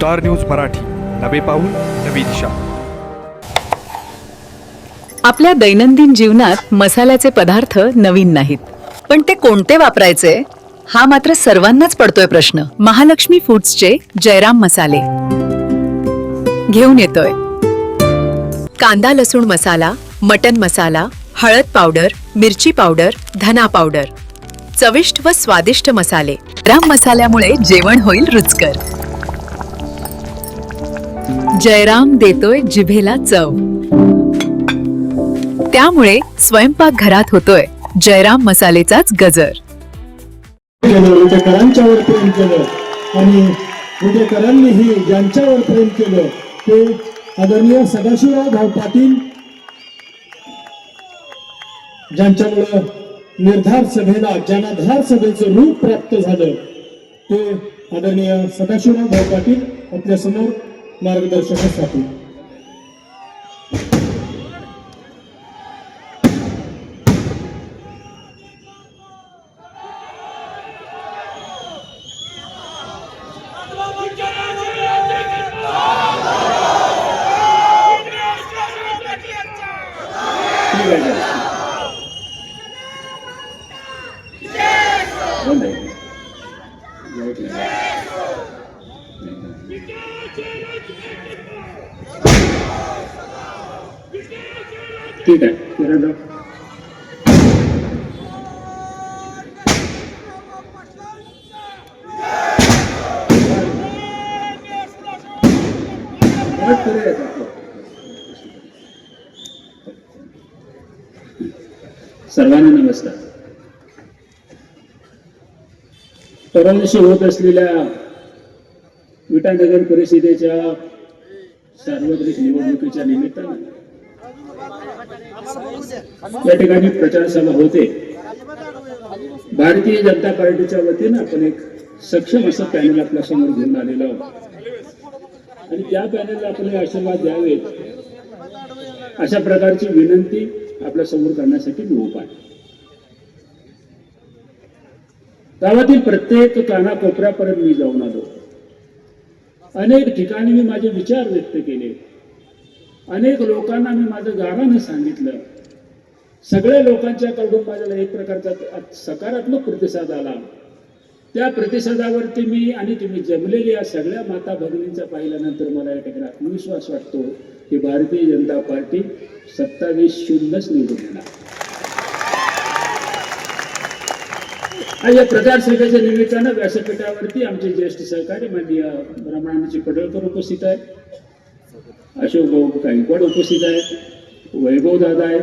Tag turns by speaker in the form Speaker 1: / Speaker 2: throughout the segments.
Speaker 1: Star news Marathi, नवे पाऊल नवी दिशा.
Speaker 2: आपल्या दैनंदिन जीवनात मसाल्याचे पदार्थ नवीन नाहीत, पण ते कोणते वापरायचे हा मात्र सर्वांनाच पडतोय प्रश्न. महालक्ष्मी फूड्सचे जयराम मसाले घेऊन येतोय. कांदा लसूण मसाला, मटन मसाला, हळद पावडर, मिरची पावडर, धना पावडर, चविष्ट व स्वादिष्ट मसाले. जयराम मसाल्यामुळे जेवण होईल रुचकर. जयराम देतोय जिभेला चव, त्यामुळे स्वयंपाक घरात होतोय जयराम मसालेचाच गजर.
Speaker 3: उद्याकरांच्यावर प्रेम केलं आणि उद्याकरांनीही ज्यांच्यावर प्रेम केलं ते आदरणीय सदाशिवराव भाऊ पाटील, ज्यांच्यामुळं निर्धार सभेला जनाधार सभेचं रूप प्राप्त झालं, ते आदरणीय सदाशिवराव भाऊ पाटील आपल्या समोर मार्गदर्शनासाठी. ठीक आहे. सर्वांना नमस्कार. परवा दिवशी होत असलेल्या विटा नगर परिषदेच्या सार्वत्रिक निवडणुकीच्या निमित्तानं या ठिकाणी प्रचार सभा होते. भारतीय जनता पार्टीच्या वतीनं आपण एक सक्षम असं पॅनल आपल्या समोर घेऊन आलेलो आहोत आणि त्या पॅनलला आपले आशीर्वाद द्यावेत अशा प्रकारची विनंती आपल्या समोर करण्यासाठी मी उभा आहे. गावातील प्रत्येक कानाकोपऱ्यापर्यंत मी जाऊन आलो. अनेक ठिकाणी मी माझे विचार व्यक्त केले. अनेक लोकांना मी माझं गावानं सांगितलं. सगळ्या लोकांच्याकडून माझ्याला एक प्रकारचा सकारात्मक प्रतिसाद आला. त्या प्रतिसादावरती मी आणि तुम्ही जमलेल्या या सगळ्या माता भगिनींचा पाहिल्यानंतर मला या ठिकाणी आत्मविश्वास वाटतो की भारतीय जनता पार्टी 27-0 निवडून येणार. आज या प्रचार सभेच्या निमित्तानं व्यासपीठावरती आमचे ज्येष्ठ सहकारी माननीय ब्रह्मानंदजी पडळकर उपस्थित आहेत, अशोक भाऊ गायकवाड उपस्थित आहेत, वैभव दादा आहेत,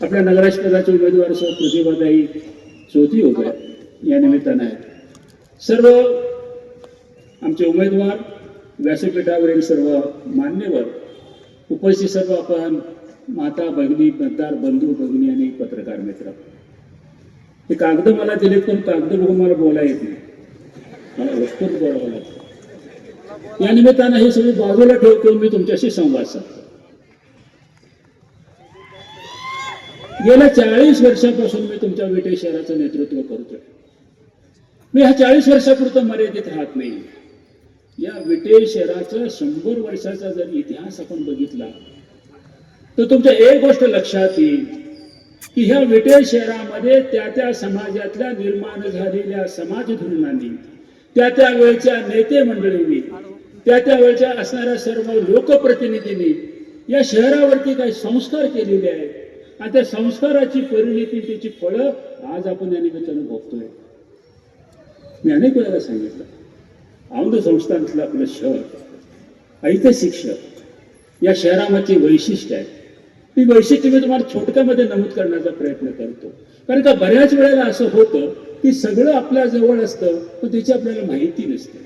Speaker 3: आपल्या नगराध्यक्ष पदाचे उमेदवार सह प्रतिभाताई चौथी उभे या निमित्तानं आहेत. सर्व आमचे उमेदवार, व्यासपीठावरील सर्व मान्यवर, उपस्थित सर्व आपण माता भगिनी, मतदार बंधू भगिनी आणि पत्रकार मित्र. हे कागद मला दिलेत पण कागद बघून मला बोला येत नाही, मला वस्तूच बोलावं लागतं. या निमित्तानं हे सगळे बाजूला ठेवतो मी तुमच्याशी संवाद साधतो. गेल्या 40 वर्षापासून मी तुमच्या विटे शहराचं नेतृत्व करतोय. मी ह्या 40 वर्षापुरतं मर्यादित राहत नाही. या विटे शहराचा 100 वर्षाचा जर इतिहास आपण बघितला तर तुमच्या एक गोष्ट लक्षात येईल की ह्या विटे शहरामध्ये त्या समाजातल्या निर्माण झालेल्या समाज धोरणांनी, त्या वेळच्या नेते मंडळींनी, त्या वेळच्या असणाऱ्या सर्व लोकप्रतिनिधींनी या शहरावरती काही संस्कार केलेले आहेत आणि त्या संस्काराची परिणिती, त्याची फळं आज आपण या निमित्तानं भोगतोय. मी अनेक वेळेला सांगितलं, औंध संस्थानातलं आपलं शहर ऐतिहासिक शहर, या शहरामागची वैशिष्ट्य आहे. ती वैशिष्ट्य मी तुम्हाला छोटक्यामध्ये नमूद करण्याचा प्रयत्न करतो. कारण का बऱ्याच वेळेला असं होतं की सगळं आपल्या जवळ असतं पण त्याची आपल्याला माहिती नसते.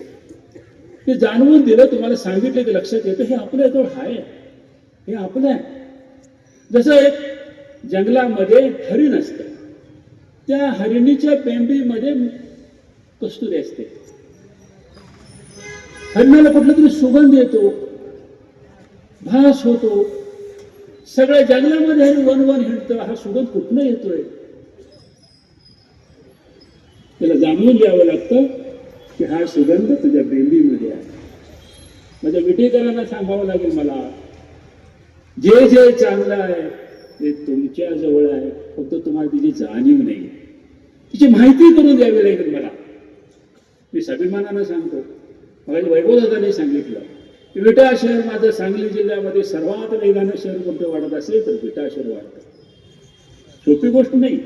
Speaker 3: ते जाणवून दिलं, तुम्हाला सांगितलं की लक्षात येतं हे आपल्या जवळ आहे, हे आपलं आहे. जसं एक जंगलामध्ये हरिण असतं, त्या हरिणीच्या पेंबीमध्ये कस्तुरी असते. हरिणाला कुठला तरी सुगंध येतो, भास होतो, सगळ्या जंगलामध्ये वन हिंडतं, हा सुगंध कुठनं येतोय त्याला जाणून घ्यावं लागतं की हा सुगंध तुझ्या बेंबीमध्ये आहे. म्हणजे विटेकरांना सांगावं लागेल मला, जे जे चांगलं आहे ते तुमच्या जवळ आहे, फक्त तुम्हाला तिची जाणीव नाही, तिची माहिती करून द्यावी लागेल मला. मी स्वाभिमानानं सांगतो, मला वैभव दादाने सांगितलं की विटा शहर माझं सांगली जिल्ह्यामध्ये सर्वात वेगानं शहर कोणतं वाढत असेल तर विटा शहर वाढतं. सोपी गोष्ट नाही,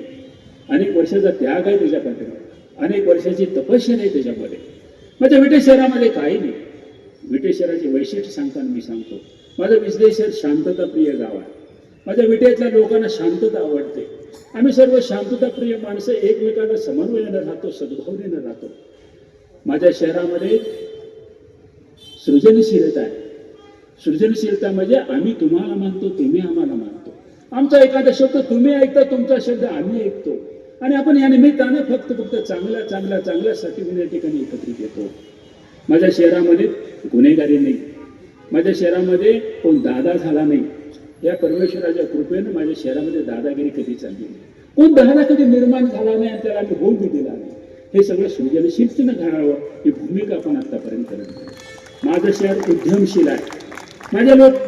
Speaker 3: अनेक वर्षाचा त्याग आहे त्याच्या पाठीमागे, अनेक वर्षाची तपस्या नाही त्याच्यामध्ये. माझ्या विटे शहरामध्ये काही नाही. विटे शहराचे वैशिष्ट्य सांगताना मी सांगतो, माझं विजय शहर शांतताप्रिय गाव आहे. माझ्या विटेतल्या लोकांना शांतता आवडते. आम्ही सर्व शांतताप्रिय माणसं एकमेकांना समन्वयानं राहतो, सद्भावनेनं राहतो. माझ्या शहरामध्ये सृजनशीलता आहे. सृजनशीलता म्हणजे आम्ही तुम्हाला मानतो, तुम्ही आम्हाला मानतो. आमचा एखादा शब्द तुम्ही ऐकता, तुमचा शब्द आम्ही ऐकतो, आणि आपण या निमित्ताने फक्त चांगल्यासाठी या ठिकाणी एकत्रित येतो. माझ्या शहरामध्ये गुन्हेगारी नाही, माझ्या शहरामध्ये कोण दादा झाला नाही. या परमेश्वराच्या कृपेनं माझ्या शहरामध्ये दादागिरी कधी चालली नाही, कोण दादा कधी निर्माण झाला नाही आणि त्याला आम्ही होऊन बी दिला नाही. हे सगळं सृजनशीलतेनं घडावं ही भूमिका आपण आतापर्यंत करत नाही. माझं शहर उद्यमशील आहे.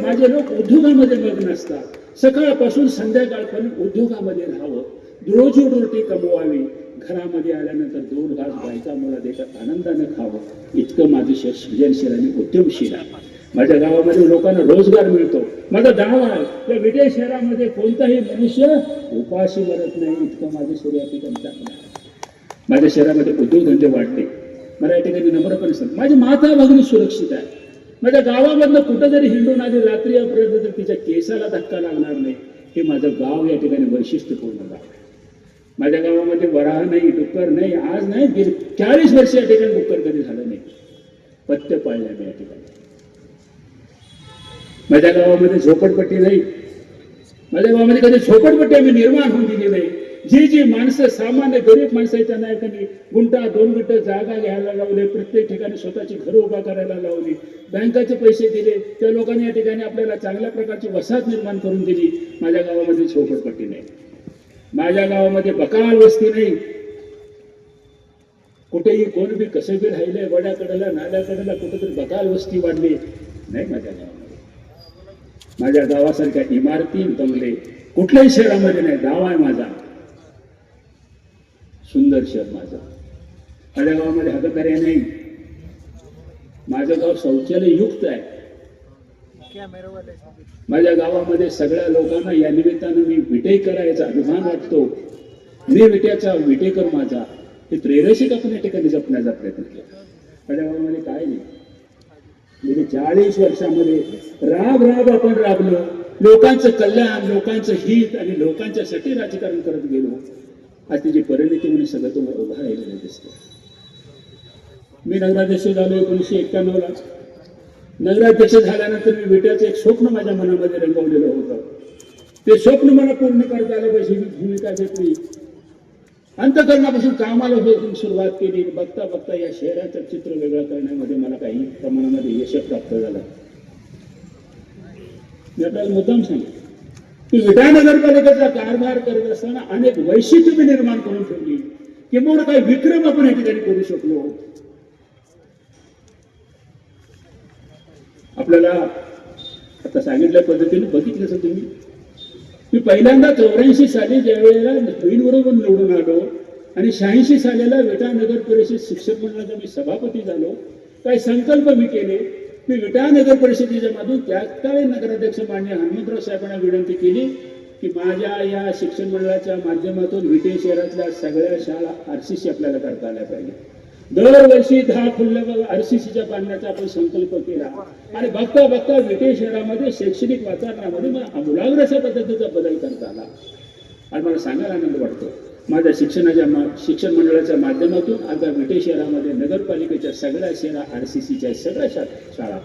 Speaker 3: माझे लोक उद्योगामध्ये मग्न असतात. सकाळपासून संध्याकाळपर्यंत उद्योगामध्ये राहावं, रोजीरोटी कमवावी, घरामध्ये आल्यानंतर 2 घास बायका मुला देतात, आनंदानं खावं. इतकं माझं शहर सृजनशील आणि उद्यमशील आहे. माझ्या गावामध्ये लोकांना रोजगार मिळतो. माझं गाव आहे, त्या विजय शहरामध्ये कोणताही मनुष्य उपाशी मरत नाही. इतकं माझं शहर या ठिकाणी चांगलं आहे. माझ्या शहरामध्ये उद्योगधंदे वाढले. मला या ठिकाणी नम्रपणे सांग, माझी माता भगिनी सुरक्षित आहे. माझ्या गावामधनं कुठं जरी हिंडून आली रात्री अपराध तर तिच्या केसाला धक्का लागणार नाही. हे माझं गाव या ठिकाणी वैशिष्ट्यपूर्ण गाव आहे. माझ्या गावामध्ये वराह नाही, डुक्कर नाही, आज नाही, गेली 40 वर्ष या ठिकाणी डुक्कर कधी झालं नाही. पथ्य पाळल्या मी या ठिकाणी. माझ्या गावामध्ये झोपडपट्टी नाही. माझ्या गावामध्ये कधी झोपडपट्टी आम्ही निर्माण होऊन दिली नाही. जी माणसं सामान्य गरीब माणसं आहेत त्यांना एखादी गुंठा 2 गुंठ जागा घ्यायला लावले, प्रत्येक ठिकाणी स्वतःची घरं उभा करायला लावली, बँकाचे पैसे दिले, त्या लोकांनी या ठिकाणी आपल्याला चांगल्या प्रकारची वसाहत निर्माण करून दिली. माझ्या गावामध्ये झोपडपट्टी नाही. माझ्या गावामध्ये बकाल वस्ती नाही. कुठेही कोण बी कसं बी राहिले, वड्याकडेला नाल्याकडेला कुठेतरी बकाल वस्ती वाढली नाही माझ्या गावामध्ये. माझ्या गावासारख्या इमारती बंगले कुठल्याही शहरामध्ये नाही. गाव आहे माझा, सुंदर शहर माझं. माझ्या गावामध्ये हककार्या नाही. माझं गाव शौचालय युक्त आहे. माझ्या गावामध्ये सगळ्या लोकांना या निमित्तानं मी विटेकर याचा अभिमान वाटतो. मी विटेकर माझा हे त्रैरसिक आपण या ठिकाणी जपण्याचा प्रयत्न केला. माझ्या गावामध्ये काय नाही. गेली 40 वर्षामध्ये राब आपण राबलो. लोकांचं कल्याण, लोकांचं हित आणि लोकांच्यासाठी राजकारण करत गेलो. आज तिची परिणती म्हणून सगळं तुम्हाला उभा राहिलेलं दिसतं. मी नगराध्यक्ष झालो 1991ला. नगराध्यक्ष झाल्यानंतर मी विट्याचं एक स्वप्न माझ्या मनामध्ये रंगवलेलं होतं. ते स्वप्न मला पूर्ण करता आलं पाहिजे ही भूमिका घेतली. अंतःकरणापासून कामाला सुरुवात केली. बघता बघता या शहराचं चित्र वेगळं करण्यामध्ये मला काही प्रमाणामध्ये यश प्राप्त झालं. मी आपल्याला मुद्दाम सांगितलं की विटा नगरपालिकेचा कारभार करत असताना अनेक वैशिष्ट्य मी निर्माण करून ठेवली, किंवा काही विक्रम आपण या ठिकाणी करू शकलो. आपल्याला आता सांगितल्या पद्धतीने बघितलं असेल तुम्ही, मी पहिल्यांदा 84 साली ज्या वेळेला बरोबर निवडून आलो आणि 86 सालीला विटा नगर परिषद शिक्षक मंडळाचा मी सभापती झालो. काही संकल्प मी केले. मी विटा नगर परिषदेच्या मधून त्याकाळी नगराध्यक्ष माननीय हनुमंतराव साहेबांना विनंती केली की माझ्या या शिक्षण मंडळाच्या माध्यमातून विटे शहरातल्या सगळ्या शाळा RCC आपल्याला करता आल्या पाहिजे. दरवर्षी 10 खुल्ल्या RCCच्या बांधण्याचा आपण संकल्प केला आणि बघता बघता विटे शहरामध्ये शैक्षणिक वातावरणामध्ये मला आमूलाग्र अशा पद्धतीचा बदल करता आला. आणि मला सांगायला आनंद वाटतो, माझ्या शिक्षण मंडळाच्या माध्यमातून आता विटे शहरामध्ये नगरपालिकेच्या सगळ्या शहरा RCCच्या सगळ्या शाळा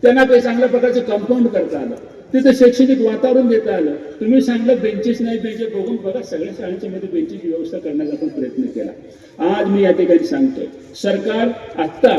Speaker 3: त्यांना काही चांगल्या प्रकारचं कंपाऊंड करता आलं. तिथं शैक्षणिक वातावरण देता आलं. तुम्ही सांगलं बेंचेस नाही, बेंचेस बघून बघा सगळ्या शाळांच्या मध्ये बेंचेसची व्यवस्था करण्याचा आपण प्रयत्न केला. आज मी या ठिकाणी सांगतोय, सरकार आत्ता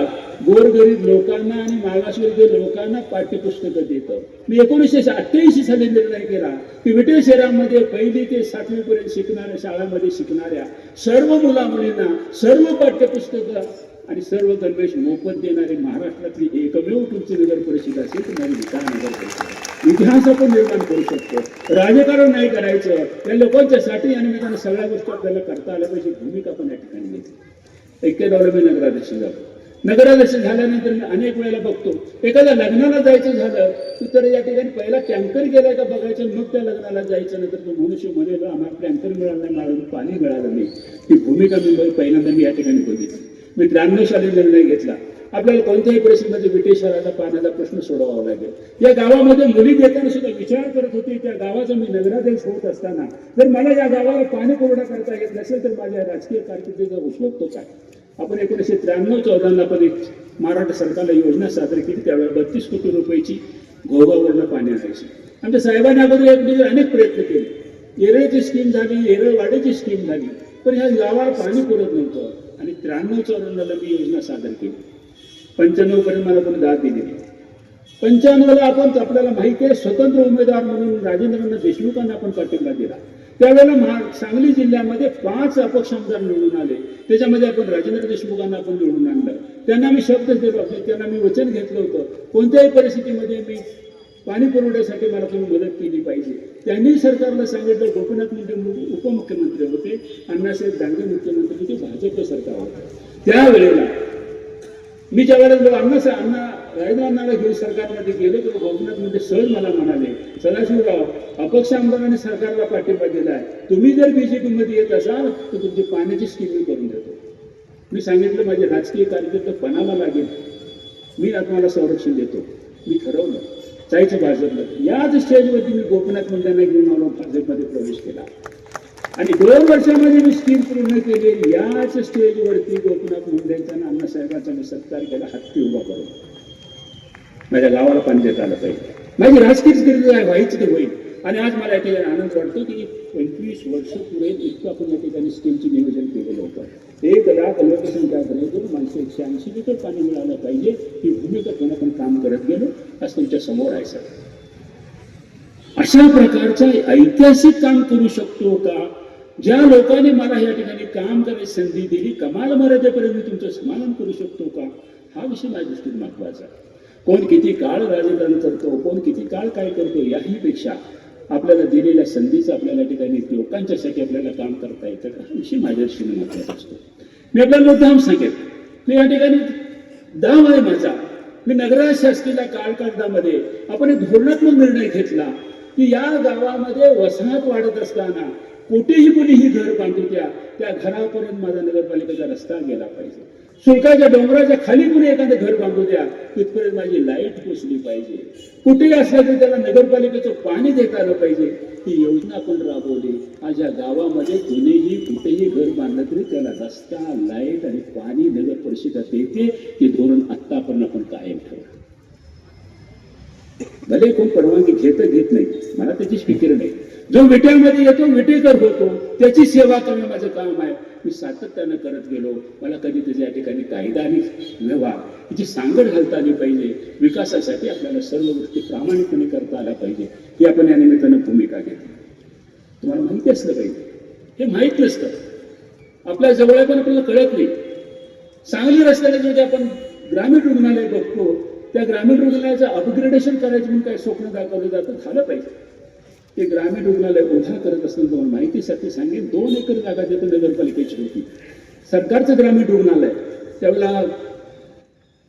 Speaker 3: गोरगरीब लोकांना आणि मागासवर्गीय लोकांना पाठ्यपुस्तकं देतं. मी 1988 साली निर्णय केला की विटे शहरामध्ये 1ली ते 7वी पर्यंत शिकणाऱ्या शाळांमध्ये शिकणाऱ्या सर्व मुला मुलींना सर्व पाठ्यपुस्तकं आणि सर्व गणवेश मोफत देणारी महाराष्ट्रातली एकमेव तुमची नगर परिषद असेल तर माझी विचार नगर परिषद इतिहास आपण निर्माण करू शकतो. राजकारण नाही करायचं, त्या लोकांच्यासाठी आणि मी त्यांना सगळ्या गोष्टी आपल्याला करता आल्या पाहिजे भूमिका पण या ठिकाणी घेतली. 91 मी नगराध्यक्ष झालो. नगराध्यक्ष झाल्यानंतर मी अनेक वेळेला बघतो, एखाद्या लग्नाला जायचं झालं तर या ठिकाणी पहिला टँकर गेलाय का बघायचं, मग त्या लग्नाला जायचं. नंतर तो मनुष्य म्हणेल आम्हाला टँकर मिळालं नाही, मला पाणी मिळालं नाही. ही भूमिका पहिल्यांदा मी या ठिकाणी बघितली. मी 93 साली निर्णय घेतला, आपल्याला कोणत्याही परिस्थितीमध्ये विटे शहराचा पाण्याचा प्रश्न सोडवावा लागेल. या गावामध्ये मुली देताना सुद्धा विचार करत होते, त्या गावाचा मी नगराध्यक्ष होत असताना जर मला या गावाला पाणी पुरवठा करता येत नसेल तर माझ्या राजकीय कारकिर्दीचा उपयोग तो काय. आपण 1993-14 आपण एक महाराष्ट्र सरकारला योजना सादर केली, त्यावेळेला 32 कोटी रुपयाची घोगावरनं पाणी आणायची. आमच्या साहेबांनी अगोदर अनेक प्रयत्न केले. येरळची स्कीम झाली, येरळवाडीची स्कीम झाली, पण ह्या गावाला पाणी पुरत नव्हतं. आणि 93-14 मी योजना सादर केली. 95 पर्यंत मला कोणी दाद दिली. 95ला आपण आपल्याला माहिती आहे स्वतंत्र उमेदवार म्हणून राजेंद्रनाथ देशमुखांना आपण पाठिंबा दिला. त्यावेळेला सांगली जिल्ह्यामध्ये 5 अपक्ष आमदार निवडून आले. त्याच्यामध्ये आपण राजेंद्र देशमुखांना आपण निवडून आणलं. त्यांना मी शब्द दिलो, त्यांना मी वचन घेतलं होतं कोणत्याही परिस्थितीमध्ये मी पाणी पुरवठ्यासाठी मला तुम्ही मदत केली पाहिजे. त्यांनी सरकारला सांगितलं. गोपीनाथ मुंडे उपमुख्यमंत्री होते, अण्णासाहेब दानवे मुख्यमंत्री होते, भाजप सरकार होतं. त्यावेळेला मी ज्या वेळेला राजेंद्रनाथला घेऊन सरकारमध्ये गेलो तर गोपीनाथ मुंडे सहज मला म्हणाले, सदाशिवराव अपक्ष आमदारांनी सरकारला पाठिंबा दिलाय, तुम्ही जर बीजेपी मध्ये येत असाल तर तुमची पाण्याची स्कीम मी करून देतो. मी सांगितलं माझे राजकीय कार्यकर्ते पणाला लागेल, मी तुम्हाला संरक्षण देतो. मी ठरवलं जायचं भाजपला. याच स्टेजवरती मी गोपीनाथ मुंडेंना घेऊन आलो, भाजपमध्ये प्रवेश केला आणि 2 वर्षामध्ये मी स्कीम पूर्ण केली. याच स्टेजवरती गोपीनाथ मुंडेंचा आणि अण्णासाहेबांचा मी सत्कार केला, हत्ती उभा करून. माझ्या गावाला पाणी देता आलं पाहिजे. माझी राजकीय कीर्ती व्हायची ते होईल. आणि आज मला या ठिकाणी आनंद वाटतो की 25 वर्ष पुढे इतकं आपण या ठिकाणी स्कीमचं नियोजन केलेलं होतं. 1 लाख लोकसंख्या घरातून माणसं 180 लिटर पाणी मिळालं पाहिजे ही भूमिका घेऊन आपण काम करत गेलो. आज तुमच्या समोर आहे सर. अशा प्रकारचं ऐतिहासिक काम करू शकतो का? ज्या लोकांनी मला या ठिकाणी काम करायची संधी दिली, कमाल मर्यादेपर्यंत मी तुमचं समाधान करू शकतो का? हा विषय माझ्या दृष्टीत महत्वाचा आहे. कोण किती काळ राजकारण करतो, कोण किती काळ काय करतो, याही पेक्षा आपल्याला दिलेल्या संधीचं आपल्याला या ठिकाणी लोकांच्यासाठी आपल्याला काम करता येतं का, हा विषय माझ्या दृष्टीने महत्वाचा असतो. मी आपल्याला मुद्दाम सांगेन, मी या ठिकाणी दाव आहे माझा. मी नगराध्यक्ष असलेल्या काळखंडामध्ये आपण एक धोरणात्मक निर्णय घेतला की या गावामध्ये वसाहत वाढत असताना कुठेही कोणी ही घर बांधू द्या, त्या घरापर्यंत माझा नगरपालिकेचा रस्ता गेला पाहिजे. सुरकाच्या डोंगराच्या खाली कोणी एखादं घर बांधू द्या, तिथपर्यंत माझी लाईट पोचली पाहिजे. कुठेही असलं तरी त्याला नगरपालिकेचं पाणी देता आलं पाहिजे. ही योजना आपण राबवली. आज या गावामध्ये कुणीही कुठेही घर बांधलं तरी त्याला रस्ता, लाईट आणि पाणी नगर परिषदेत येते. हे धोरण आत्तापर्यंत आपण कायम ठेवलं. भले कोण परवानगी घेत नाही, मला त्याची फिकीर नाही. जो विट्यामध्ये येतो विटेकर होतो, त्याची सेवा करणं माझं काम आहे. मी सातत्यानं करत गेलो. मला कधी त्याच्या या ठिकाणी कायदा आणि व्यवहार याची सांगड घालता आली पाहिजे. विकासासाठी आपल्याला सर्व गोष्टी प्रामाणिकपणे करता आल्या पाहिजे. ही आपण या निमित्तानं भूमिका घेतली. तुम्हाला माहिती असलं पाहिजे, हे माहीत नसतं. आपल्या जवळ पण आपल्याला कळत नाही. सांगली रस्त्याला जे आपण ग्रामीण रुग्णालय बघतो, त्या ग्रामीण रुग्णालयाचं अपग्रेडेशन करायचं म्हणून काय स्वप्न दाखवलं जातं, झालं पाहिजे. ते ग्रामीण रुग्णालय उभा करत असताना तुम्हाला माहितीसाठी सांगेन, 2 एकर जागा देतो नगरपालिकेची होती. सरकारचं ग्रामीण रुग्णालय त्यावेळेला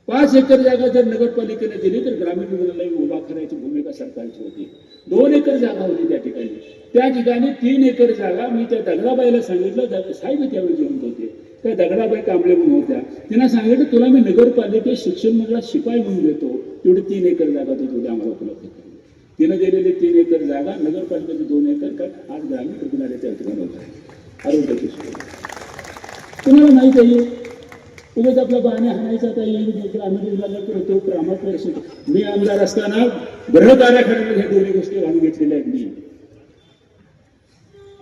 Speaker 3: 5 एकर जागा जर नगरपालिकेने दिली तर ग्रामीण रुग्णालय उभा करायची भूमिका सरकारची होती. 2 एकर जागा होती त्या ठिकाणी. त्या ठिकाणी 3 एकर जागा मी त्या दगडाबाईला सांगितलं, साहेब त्यावेळी जिवंत होते, त्या दगडाबाई कांबळे म्हणून होत्या. त्यांना सांगितलं तुला मी नगरपालिकेत शिक्षण मंडळात शिपाई म्हणून देतो, तेवढी 3 एकर जागा तुझी आम्हाला उपलब्ध करून. तिनं दिलेली 3 एकर जागा नगरपालिकेची 2 एकर कारण आज ग्रामीण रुग्णालय त्या ठिकाणी होत आहे. आरोग्याची सोय तुम्हाला माहीत आहे. उगाच आपला बाण्या हाणायचा आता येईल ग्रामीण रुग्णालय करतो प्रामुख्याने. मी आमदार असताना बृहत आराखड्यामध्ये ह्या 2 गोष्टी घालून घेतलेल्या आहेत. मी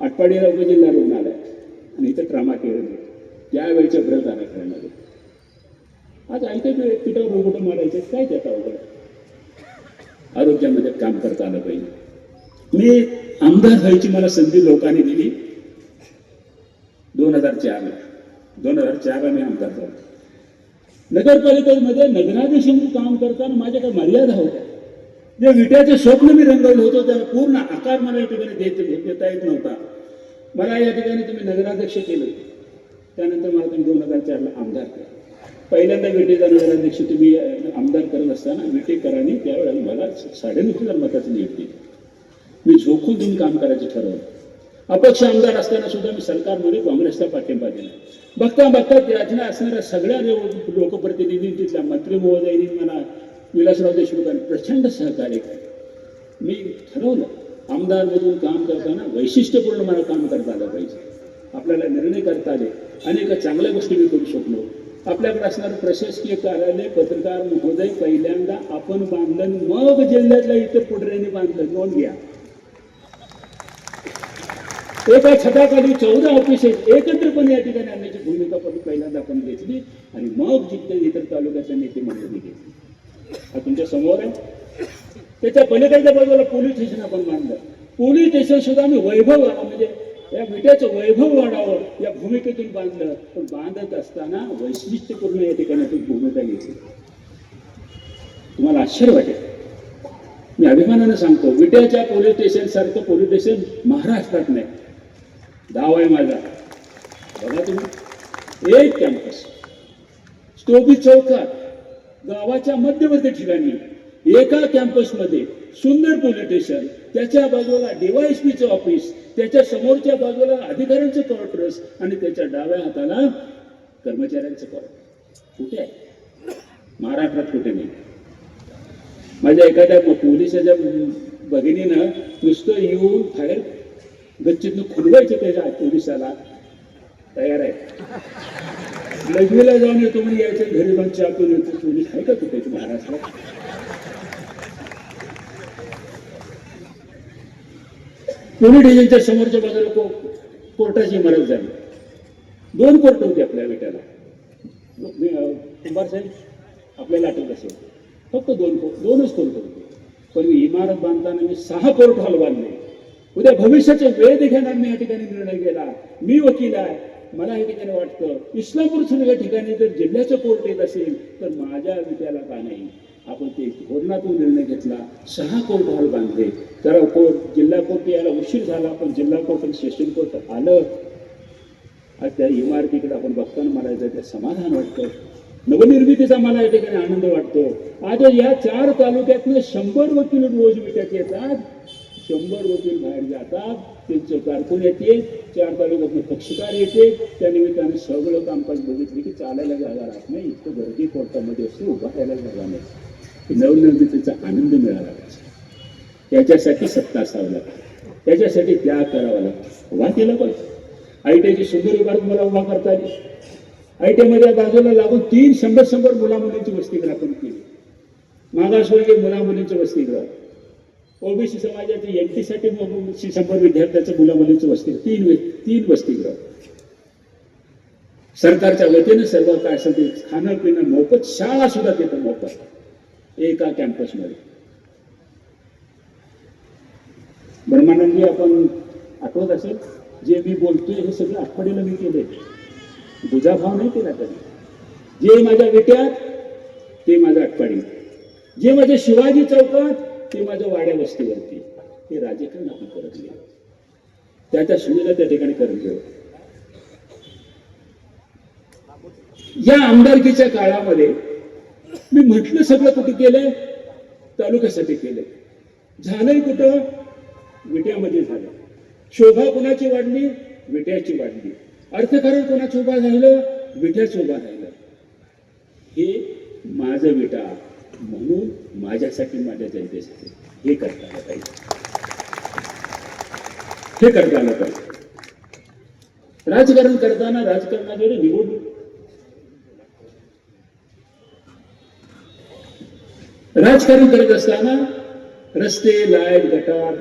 Speaker 3: आटपाडीला उपजिल्हा रुग्णालय आणि इथं ट्रामा केअर त्यावेळेच्या बृहत आराखड्यामध्ये. आज ऐकते पिठावर रोबोट मारायचे काय त्याचा अवघड. आरोग्यामध्ये काम करता आलं पाहिजे. मी आमदार व्हायची मला संधी लोकांनी दिली 2004ला. 2004ला मी आमदार झालो. नगरपालिकेमध्ये नगराध्यक्ष म्हणून काम करताना माझ्या काही मर्यादा होत्या. जे विट्याचे स्वप्न मी रंगवलं होतं त्याला पूर्ण आकार मला या ठिकाणी देता येत नव्हता. मला या ठिकाणी तुम्ही नगराध्यक्ष केलं, त्यानंतर मला तुम्ही 2004ला आमदार केलं. पहिल्यांदा विटेचा नगराध्यक्ष तुम्ही आमदार करत असताना विटेकरांनी त्यावेळेला मला 9.5 मताचं लीड दिली. मी झोकून देऊन काम करायचं ठरवलं. अपक्ष आमदार असताना सुद्धा मी सरकारमध्ये काँग्रेसला पाठिंबा दिला. बघता बघता त्यातल्या असणाऱ्या सगळ्या लोकप्रतिनिधी, तिथल्या मंत्री महोदयांनी मला, विलासराव देशमुखांनी प्रचंड सहकार्य केलं. मी ठरवलं आमदारमधून काम करताना वैशिष्ट्यपूर्ण मला काम करता आलं पाहिजे. आपल्याला निर्णय करता आले, अनेक चांगल्या गोष्टी मी करू शकलो. आपल्याकडे असणारं प्रशासकीय कार्यालय, पत्रकार महोदय पहिल्यांदा आपण बांधलं, मग जिल्ह्यातल्या इतर पुढाऱ्यांनी बांधलं. नोंद घ्या. एका छताखाली 14 ऑफिसेस एकत्रपणे या ठिकाणी आणण्याची भूमिका पहिल्यांदा आपण घेतली आणि मग जिथे इतर तालुक्याच्या नेते मंडळी घेतली. हा तुमच्या समोर आहे. त्याच्या पलीकडच्या बाजूला पोलीस स्टेशन आपण बांधलं. पोलीस स्टेशन सुद्धा आम्ही वैभव म्हणजे या विट्याचं वैभव वाढावं या भूमिकेतून बांधलं. पण बांधत असताना वैशिष्ट्यपूर्ण या ठिकाणी आपण भूमिका घेतली. तुम्हाला आश्चर्य वाटेल, मी अभिमानानं सांगतो, विट्याच्या पोलीस स्टेशन सारखं पोलीस स्टेशन महाराष्ट्रात नाही. दाव आहे माझा. बघा तुम्ही, एक कॅम्पस स्टोबी चौकात गावाच्या मध्यवर्ती ठिकाणी एका कॅम्पसमध्ये सुंदर पोलीस स्टेशन, त्याच्या बाजूला DYSPचं ऑफिस, त्याच्या समोरच्या बाजूला अधिकाऱ्यांचं क्वार्टर्स आणि त्याच्या डाव्या हाताला कर्मचाऱ्यांचं क्वार्टर्स. कुठे आहे? महाराष्ट्रात कुठे नाही. माझ्या एखाद्या पोलिसाच्या भगिनीनं नुसतं येऊन बाहेर गच्चीतनं खुलवायचं त्याच्या पोलिसाला तयार आहे. लग्नीला जाऊन येतो म्हणून यायचं, घरी जाऊन चहा पिऊन येतो. पोलीस आहे का कुठे महाराष्ट्रात? पोलीस स्टेशनच्या समोरच्या बाजूला कोर्टाची इमारत झाली. 2 कोर्ट होते आपल्या विट्याला. कुंभार साहेब आपल्याला आठवत असेल, फक्त 2च कोर्ट होते. पण मी इमारत बांधताना मी 6 कोर्ट हॉल बांधले. उद्या भविष्याचे वेळ घेणार मी या ठिकाणी निर्णय केला. मी वकील आहे. मला या ठिकाणी वाटतं इस्लामपूर या ठिकाणी जर जिल्ह्याचं कोर्ट येत असेल तर माझ्या विट्याला का नाही? आपण ते धोरणातून निर्णय घेतला. 6 कोर्ट हॉल बांधले. तर कोर्ट, जिल्हा कोर्ट यायला उशीर झाला, पण जिल्हा कोर्ट आणि सेशन कोर्ट आलं. आज त्या इमारतीकडे आपण बघताना मला याचं समाधान वाटतं. नवनिर्मितीचा मला या ठिकाणी आनंद वाटतो. आज या 4 तालुक्यातनं 100 वकील रोज विट्यात येतात. 100 वकील बाहेर जातात. त्यांचं कारकून येते. 4 तालुक्यातनं पक्षकार येते. त्या निमित्ताने सगळं कामकाज बघितले की चालायला जागा राहत नाही. इतकं गर्दी कोर्टामध्ये असते, उभा राहायला जागा नाही. नवनिर्मितीचा आनंद मिळाला पाहिजे. त्याच्यासाठी सत्ता असावं लागते. त्याच्यासाठी त्याग करावा लागतो. उभा केला पाहिजे. ITIची सुंदर इमारत मला उभा करता आली. ITI मध्ये बाजूला लागून 3 100 मुला मुलींची वसतिगृह आपण केली. मागासवर्गीय मुला मुलींचं वसतिगृह, OBC समाजाचे NT साठी 100 विद्यार्थ्यांचं मुला मुलींचं वसतिगृह, 3 वसतिगृह. सरकारच्या वतीने सर्व काय असेल ते खाणं पिणं मोफत, शाळा सुद्धा तिथं मोफत एका कॅम्पसमध्ये. ब्रह्मानंदी आपण आठवत असेल, जे मी बोलतोय हे सगळं आठवडीला मी केले. दुजाभाव नाही केला त्यांनी. जे माझ्या विट्यात ते माझं आठवडी, जे माझ्या शिवाजी चौकात ते माझ्या वाड्या वस्तीवरती. हे राजकारण आपण करत गेलो. त्याच्या सुविधा त्या ठिकाणी करत गेलो. या आमदारकीच्या काळामध्ये मी म्हटलं सगळं कुठे केलंय? तालुक्यासाठी केलंय. झालंय कुठं? विट्यामध्ये झालं. शोभा कुणाची वाढली? विट्याची वाढली. अर्थकारण कोणाचं उभा राहिलं? विट्याचं उभा राहिलं. हे माझं विटा म्हणून माझ्यासाठी, माझ्या जनतेसाठी हे करता आलं पाहिजे. हे करता आलं पाहिजे. राजकारण करताना राजकारणाकडे निवडणूक, राजकारण करत असताना रस्ते, लाईट, गटार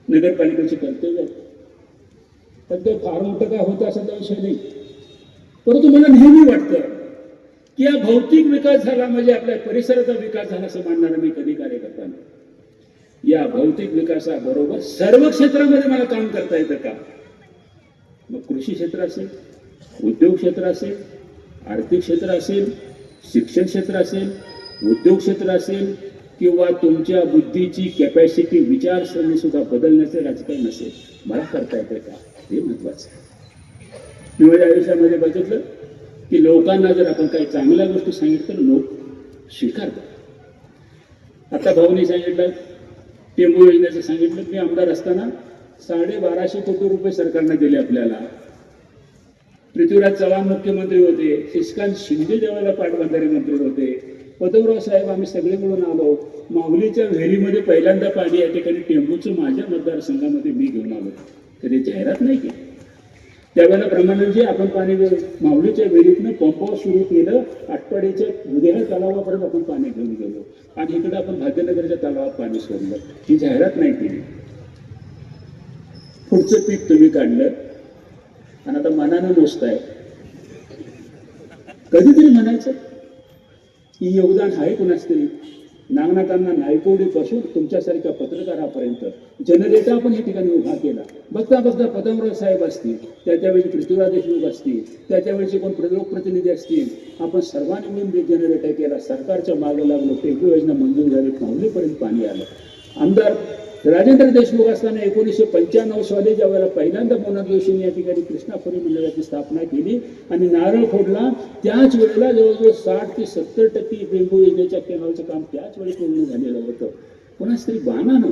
Speaker 3: नगरपालिकेचे कर्तव्य. तर फार मोठं काय होतं असा त्या विषय नाही. परंतु मला नेहमी वाटतं की या भौतिक विकास झाला म्हणजे आपल्या परिसराचा विकास झाला असं मानणारा मी कधी कार्यकर्ता नाही. या भौतिक विकासाबरोबर सर्व क्षेत्रामध्ये मला काम करता येतं का? मग कृषी क्षेत्र असेल, उद्योग क्षेत्र असेल, आर्थिक क्षेत्र असेल, शिक्षण क्षेत्र असेल, उद्योग क्षेत्र असेल किंवा तुमच्या बुद्धीची कॅपॅसिटी विचारसरणी सुद्धा बदलण्याचं राजकारण असेल, मला करता येतं का, हे महत्वाचं आहे. मी माझ्या आयुष्यामध्ये बघितलं की लोकांना जर आपण काही चांगल्या गोष्टी सांगितलं तर लोक स्वीकारतात. आता भाऊनी सांगितलं, टेंबू योजनेचं सांगितलं. मी आमदार असताना 1250 कोटी रुपये सरकारने दिले आपल्याला. पृथ्वीराज चव्हाण मुख्यमंत्री होते, शशिकांत शिंदे त्यावेळेला पाटबंधारे मंत्री होते, पद्मराव साहेब, आम्ही सगळे मिळून आलो. माहुलीच्या विहिरीमध्ये पहिल्यांदा पाणी या ठिकाणी टेंबूचं माझ्या मतदारसंघामध्ये मी घेऊन आलो. कधी जाहिरात नाही केली. त्यावेळेला ब्रह्मानंदजी आपण पाणी माहुलीच्या विहिरीतनं पंपावर सुरू केलं. आटपाडीच्या उद्या तलावापर्यंत आपण पाणी घेऊन गेलो आणि इकडे आपण भाग्यनगरच्या तलावात पाणी सोडलं. ही जाहिरात नाही केली. पुढचं पीक तुम्ही काढलं आणि आता मनानं मोजताय. कधीतरी म्हणायचं की योगदान आहे कुणाच तरी. नागनाथांना नायकोडीपासून तुमच्यासारख्या पत्रकारापर्यंत जनरेटर आपण या ठिकाणी उभा केला. बघता बघता पद्मराव साहेब असतील, त्यावेळी पृथ्वीराज देशमुख असतील, त्यावेळेचे कोण लोकप्रतिनिधी असतील, आपण सर्वांनी मिळून जनरेटर केला. सरकारच्या मागे लागलो, टेंबू योजना मंजूर झाली, माहुलीपर्यंत पाणी आलं. आमदार राजेंद्र देशमुख असताना 1995 साली ज्या वेळेला पहिल्यांदा मोनाल जोशींनी या ठिकाणी कृष्णापुरी मंडळाची स्थापना केली आणि नारळ फोडला, त्याच वेळेला जवळजवळ 60 ते 70% टेंबू योजनेच्या केनालचं काम त्याच वेळी पूर्ण झालेलं होतं. कोणाच तरी बाणानं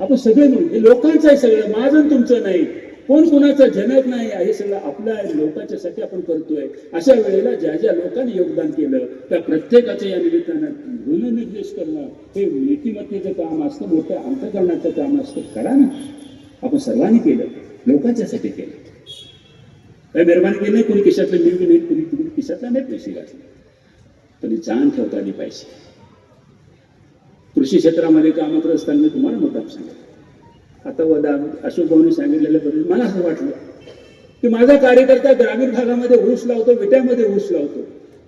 Speaker 3: आपण सगळे मिळून, हे लोकांचं आहे सगळं, माझं तुमचं नाही, कोण कोणाचा जनक नाही, हे सगळं आपल्या लोकांच्यासाठी आपण करतोय. अशा वेळेला ज्या ज्या लोकांनी योगदान केलं त्या प्रत्येकाचं या निमित्तानं गुणनिर्देश करणं हे नीतिमत्तेचं काम असतं, मोठं अंतकरणाचं काम असतं. करा ना, आपण सर्वांनी केलं, लोकांच्यासाठी केलं. काही मेहरबानी केली नाही, कोणी खिशातलं मिळून नाही, कोणी खिशातला नाही पैसे घातले, पण जाण ठेवता आली पाहिजे. कृषी क्षेत्रामध्ये काम करत असताना मी तुम्हाला मुद्दाम सांगितलं. आता अशोक भाऊनी सांगितलेलं बरोबर मला असं वाटलं की माझा कार्यकर्ता ग्रामीण भागामध्ये ऊस लावतो, विट्यामध्ये ऊस लावतो.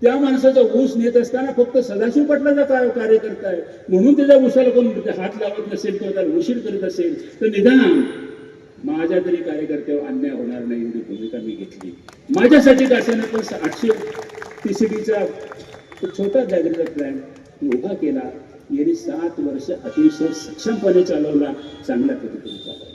Speaker 3: त्या माणसाचा ऊस नेत असताना फक्त सदाशिव पाटलाचा कार्यकर्ता आहे म्हणून त्याच्या ऊसाला कोण हात लावत नसेल किंवा त्याला उशीर करत असेल तर निदान माझ्या तरी कार्यकर्त्यावर अन्याय होणार नाही एवढी भूमिका मी घेतली. माझ्यासाठी का असेल पण 800 TCDचा छोटा जागृत प्लॅन उभा केला. यांनी 7 वर्ष अतिशय सक्षमपणे चालवला, चांगल्या पद्धतीने चालवला.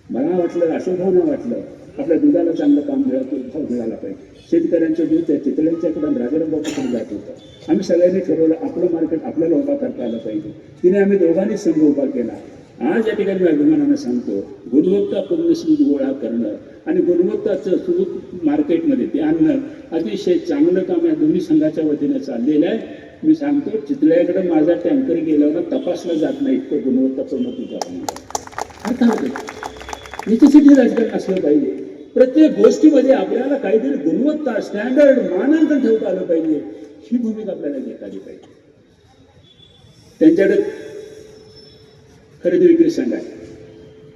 Speaker 3: मला वाटलं, अशोभावना वाटलं, आपल्या दुधाला चांगलं काम भाव मिळाला पाहिजे. शेतकऱ्यांचं दूध त्या चितळ्यांच्याकडून राजारामबाबूकडे जात होतं. आम्ही सगळ्यांनी ठरवलं आपलं मार्केट आपल्याला उभा करता आलं पाहिजे. तिने आम्ही दोघांनी संघ उभा केला. आज या ठिकाणी मी अभिमानानं सांगतो, गुणवत्तापूर्ण दूध गोळा करणं आणि गुणवत्ताचं दूध मार्केटमध्ये ते आणणं अतिशय चांगलं काम या दोन्ही संघाच्या वतीनं चाललेलं आहे. मी सांगतो, चितळ्याकडे माझा टँकर गेल्यावर तपासला जात नाही, इतकं गुणवत्तापूर्ण दूध अर्थात याच्यासाठी राजकारण असलं पाहिजे. प्रत्येक गोष्टीमध्ये आपल्याला काहीतरी गुणवत्ता, स्टँडर्ड, मानांकन ठेवता आलं पाहिजे. ही भूमिका आपल्याला घेता आली पाहिजे. त्यांच्याकडे खरेदी विक्री संघ आहे.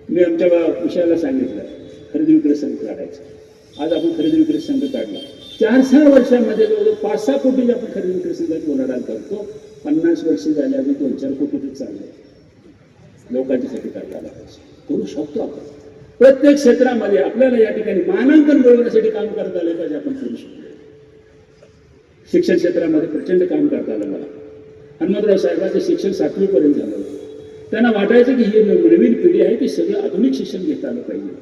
Speaker 3: मी आमच्या विषयाला सांगितलं खरेदी विक्री संघ काढायचं. आज आपण खरेदी विक्री संघ काढला. 4-6 वर्षांमध्ये जवळजवळ 5-6 कोटी आपण खरेदी विक्री संघाची उलाढाल करतो. 50 वर्ष झाले अजून 2-4 कोटी चालले. लोकांच्यासाठी काढला पाहिजे, करू शकतो आपण. प्रत्येक क्षेत्रामध्ये आपल्याला या ठिकाणी मानांकन मिळवण्यासाठी काम करता आले पाहिजे, आपण करू शकतो. शिक्षण क्षेत्रामध्ये प्रचंड काम करता आलं मला. हनुमंतराव साहेबांचं शिक्षण 7वी पर्यंत झालं होतं. त्यांना वाटायचं की ही नवीन पिढी आहे ती सगळं आधुनिक शिक्षण घेता आलं पाहिजे.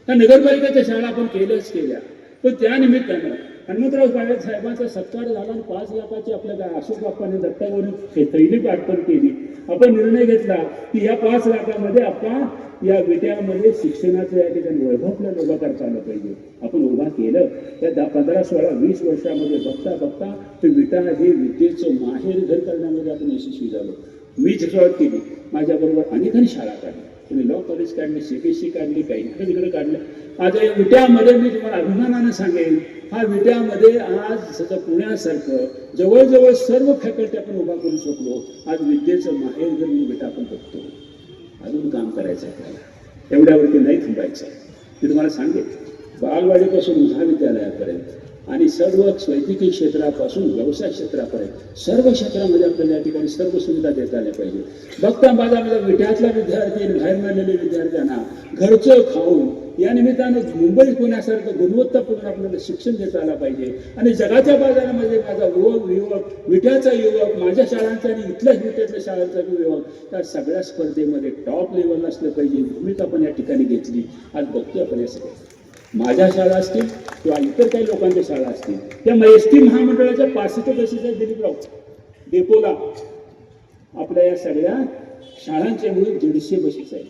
Speaker 3: त्या नगरपालिकेच्या शाळा आपण केल्या, पण त्यानिमित्तानं हनुमंतराव साहेबांचा सत्कार झाला आणि 5 लाखाची आपल्या अशोक बाप्पाने दत्तावरून थैली पाठपण केली. आपण निर्णय घेतला की या 5 लाखामध्ये आपण या विट्यामध्ये शिक्षणाचं या ठिकाणी वैभव आपल्याला उभा करता आलं पाहिजे. आपण उभा केलं. त्या 15, 16, 20 वर्षामध्ये बघता ते विटा हे विद्येचं माहेर घर करण्यामध्ये आपण यशस्वी झालो. मी सुरुवात केली, माझ्याबरोबर अनेकांनी शाळा काढल्या. तुम्ही लॉ कॉलेज काढले, CBSE काढली, काही तिकडे काढलं. आज या विट्यामध्ये मी तुम्हाला अभिमानानं सांगेन, हा विट्यामध्ये आज सगळं पुण्यासारखं जवळजवळ सर्व फॅकल्टी आपण उभा करू शकलो. आज विद्येचं माहेर घर मी विटा आपण बघतो. अजून काम करायचं आहे आपल्याला, एवढ्यावरती नाही थांबायचं. मी तुम्हाला सांगेन, बालवाडीपासून महाविद्यालयापर्यंत आणि सर्व वैद्यकीय क्षेत्रापासून व्यवसाय क्षेत्रापर्यंत सर्व क्षेत्रामध्ये आपल्याला या ठिकाणी सर्व सुविधा देता आल्या पाहिजे. बघता माझा विट्यातला विद्यार्थी आणि बाहेर मिळालेले विद्यार्थ्यांना घरचं खाऊन या निमित्तानं मुंबई पुण्यासारखं गुणवत्तापूर्ण आपल्याला शिक्षण देता आलं पाहिजे. आणि जगाच्या बाजारामध्ये माझा युवक विट्याचा युवक माझ्या शाळांचा आणि इथल्याच विट्यातल्या शाळांचा युवक त्या सगळ्या स्पर्धेमध्ये टॉप लेवलला असलं पाहिजे भूमिका आपण या ठिकाणी घेतली. आज बघतोय आपण हे सगळं. माझ्या शाळा असतील किंवा इतर काही लोकांच्या शाळा असतील त्या एस टी महामंडळाच्या 65 बसेस दिलीपराव डेपोला आपल्या या सगळ्या शाळांच्या मिळून 150 बसेस आहेत.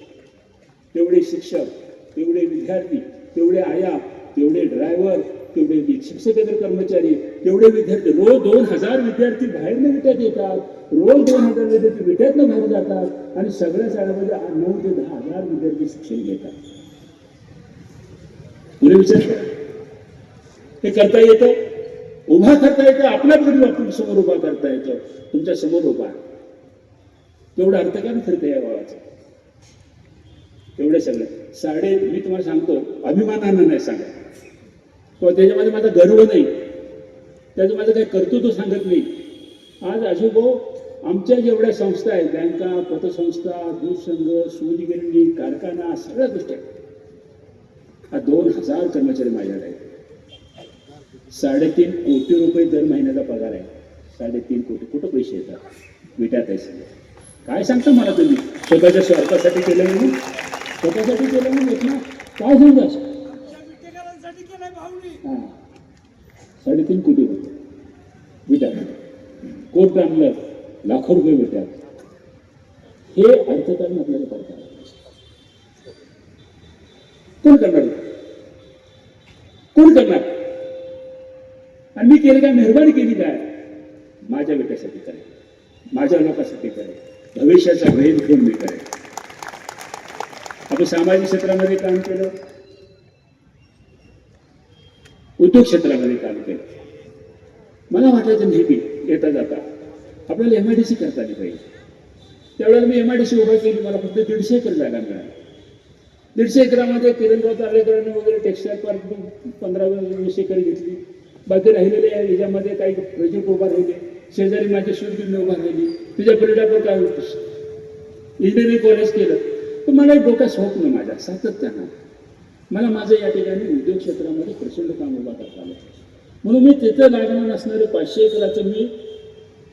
Speaker 3: तेवढे शिक्षक, तेवढे विद्यार्थी, तेवढे आया, तेवढे ड्रायव्हर, तेवढे शिक्षकेतर कर्मचारी, तेवढे विद्यार्थी, रोज 2000 विद्यार्थी बाहेरनं विट्यात येतात, रोज 2000 विद्यार्थी विट्यातनं बाहेर जातात आणि सगळ्या शाळेमध्ये 9 ते 10 हजार विद्यार्थी शिक्षण घेतात. पुढे विचार करा, हे करता येतं, उभा करता येतं, आपल्या बाजूला समोर उभा करता येतं, तुमच्या समोर उभा. तेवढं अर्थकारण ठरतं या गावाचं. एवढं सगळं मी तुम्हाला सांगतो, अभिमानानं नाही सांगत किंवा त्याच्यामध्ये माझा गर्व नाही, त्याचं माझं काही कर्तृत्व सांगत नाही. आज आजोबा आमच्या जेवढ्या संस्था आहेत, बँका, पतसंस्था, दूध संघ, सूत गिरणी, कारखाना, सगळ्या गोष्टी आहेत. हा 2000 कर्मचारी माझ्याकडे आहेत. 3.5 कोटी रुपये दर महिन्याचा पगार आहे. 3.5 कोटी कुठं पैसे येतात? विट्यात आहे सगळे. काय सांगता मला तुम्ही? स्वतःच्या स्वार्थासाठी केलं म्हणून, स्वतःसाठी केलं म्हणून येत ना? काय सांगता? हां, 3.5 कोटी रुपये विट्यात. कोट आणलं, लाखो रुपये विट्यात. हे अर्थकारण आपल्याला करतात. कोण करणार? कोण करणार? आणि मी केलं काय? मेहरबानी केली काय? माझ्या विट्यासाठी काय, माझ्या लोकांसाठी काय, भविष्याचा भेद घेऊन मी काय. आपण सामाजिक क्षेत्रामध्ये काम केलं, उद्योग क्षेत्रामध्ये काम केलं. मला वाटायचं नेहमी येता जाता आपल्याला MIDC करता आली पाहिजे. त्यावेळेला मी MIDC उभा केली. मला फक्त 150 एकर जागा मिळाली. 150 एकरामध्ये किरणराव तारलेकरांनी वगैरे टेक्स्टाईल पार्क 15-20 एकर घेतली. बाकी राहिलेले याच्यामध्ये काही प्रोजेक्ट उभा राहिले. शेजारी माझे सूरगिरणी उभा राहिली. तुझ्या परिणामावर काय इंजिनिअरिंग कॉलेज केलं. पण मला एक डोका स्वप्न माझ्या सातत्यानं मला माझं या ठिकाणी उद्योग क्षेत्रामध्ये प्रचंड काम उभा करता आलं. म्हणून मी तिथं लागणार असणारे 500 एकराचं मी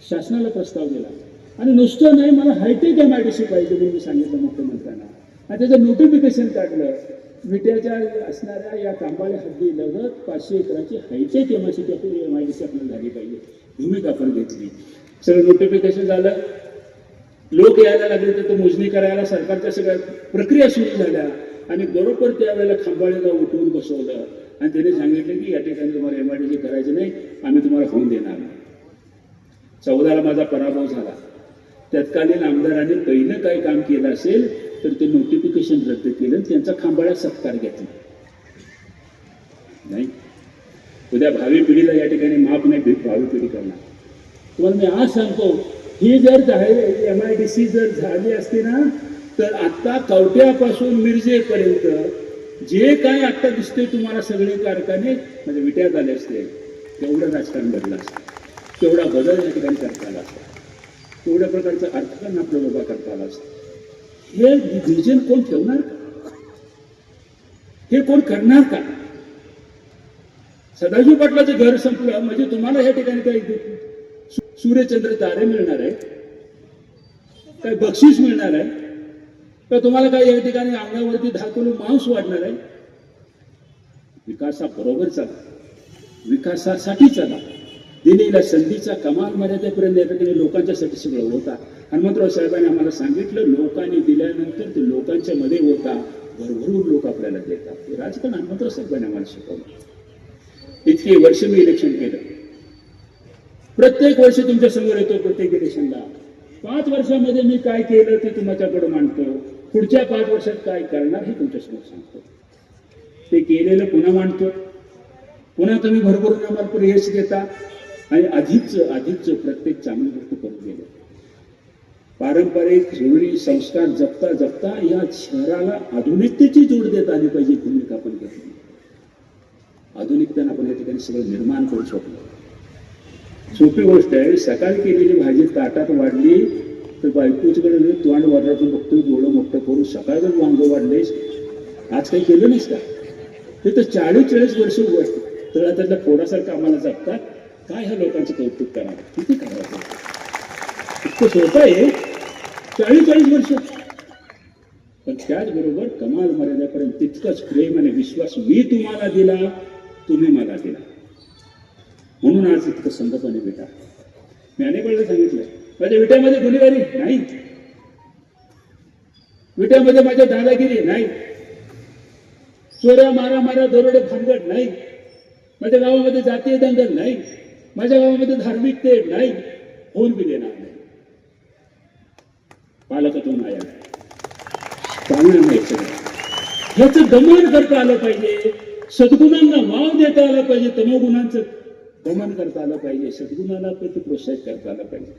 Speaker 3: शासनाला प्रस्ताव दिला. आणि नुसतं नाही, मला हायटेक MIDC पाहिजे म्हणून मी सांगितलं मुख्यमंत्र्यांना. आणि त्याचं नोटिफिकेशन काढलं. विट्याच्या असणाऱ्या या कांबाळे हद्दी लगत 500 एकराची हायटेक MIDC आपल्याला झाली पाहिजे. भूमिका आपण घेतली. सगळं नोटिफिकेशन झालं. लोक यायला लागले तर मोजणी करायला सरकारच्या सगळ्या प्रक्रिया सुरू झाल्या. आणि बरोबर त्यावेळेला खांबाळेला उठवून बसवलं आणि त्याने सांगितलं की या ठिकाणी तुम्हाला MIDC करायचं नाही, आम्ही तुम्हाला होऊन देणार नाही. 14ला माझा पराभव झाला. तत्कालीन आमदारांनी पहिलं काही काम केलं असेल तर ते नोटिफिकेशन रद्द केलं, त्यांचा खांबाळ्यात सत्कार घेतला नाही. उद्या भावी पिढीला या ठिकाणी माफ नाही, भावी पिढी करणार. तुम्हाला मी आज सांगतो, ही जर MIDC जर झाली असती ना तर आत्ता कवट्यापासून मिरजेपर्यंत जे काय आत्ता दिसते तुम्हाला सगळे कारखाने म्हणजे विट्यात आले असते. तेवढं राजकारण घडलं असतं, तेवढा बदल या ठिकाणी करता आला असता, तेवढ्या प्रकारचं अर्थकारण आपल्याला उभा करता आला असतं. हे विजन कोण ठेवणार का? हे कोण करणार का? सदाशिव पाटलाचं घर संपलं म्हणजे तुम्हाला या ठिकाणी काही सूर्यचंद्र तारे मिळणार आहे, काय बक्षीस मिळणार आहे का? तुम्हाला काय या ठिकाणी अंगावरती 10 किलो मांस वाढणार आहे? विकासाबरोबर चला, विकासासाठी चला. दिलेल्या संधीचा कमाल मर्यादेपर्यंत या ठिकाणी लोकांच्यासाठी सगळं होता. हनुमंतराव साहेबांनी आम्हाला सांगितलं, लोकांनी दिल्यानंतर ते लोकांच्या मध्ये होता, भरभरून लोक आपल्याला देतात. हे राजकारण हनुमंतराव साहेबांनी आम्हाला शिकवलं. इतकी वर्ष मी इलेक्शन केलं. प्रत्येक वर्षी तुमच्या समोर येतो. प्रत्येक इलेक्शनला 5 वर्षामध्ये मी काय केलं ते तुमच्याकडे मांडतो. पुढच्या 5 वर्षात काय करणार हे तुमच्यासमोर सांगतो. ते केलेलं पुन्हा मांडतो. पुन्हा तुम्ही भरभरून आम्हाला यश देता आणि अधिकच प्रत्येक चांगली गोष्ट करून गेले. पारंपरिक रूढी संस्कार जपता जपता या शहराला आधुनिकतेची जोड देता आली पाहिजे. भूमिका आपण घेतली. आधुनिकतेनं आपण या ठिकाणी सगळं निर्माण करू शकलो. सोपी गोष्ट आहे. सकाळी केलेली भाजी ताटात वाढली तर बायकोच्याकडे तोंड वाढायचं बघतो, डोळं मोठं करून सकाळचं वांग वाढलेस, आज काही केलं नाहीस का? ते तर 40-40 वर्ष तळातल्या पोरासारखं आम्हाला जगतात. काय ह्या लोकांचं कौतुक करावं, किती करावं? इतकं सोपं आहे 40-40 वर्ष. पण त्याचबरोबर कमाल मर्यादेपर्यंत तितकंच प्रेम आणि विश्वास मी तुम्हाला दिला, तुम्ही मला दिला, म्हणून आज इतकं संगपणे विटा. मी अनेक वेळेला सांगितलं, माझ्या विट्यामध्ये गुन्हेगारी नाही, विट्यामध्ये माझ्या दादागिरी नाही, चोऱ्या मारा दरोडे भानगड नाही, माझ्या गावामध्ये जातीय दंगल नाही, माझ्या गावामध्ये धार्मिक तेढ नाही, होऊन बी देणार नाही. पालकत्व आया चालणार नाही. ह्याचं दमन करता आलं पाहिजे, सद्गुणांना वाव देता आला पाहिजे, तमोगुणांचं दमन करता आलं पाहिजे, सद्गुणाला प्रति प्रोत्साहित करता आलं पाहिजे.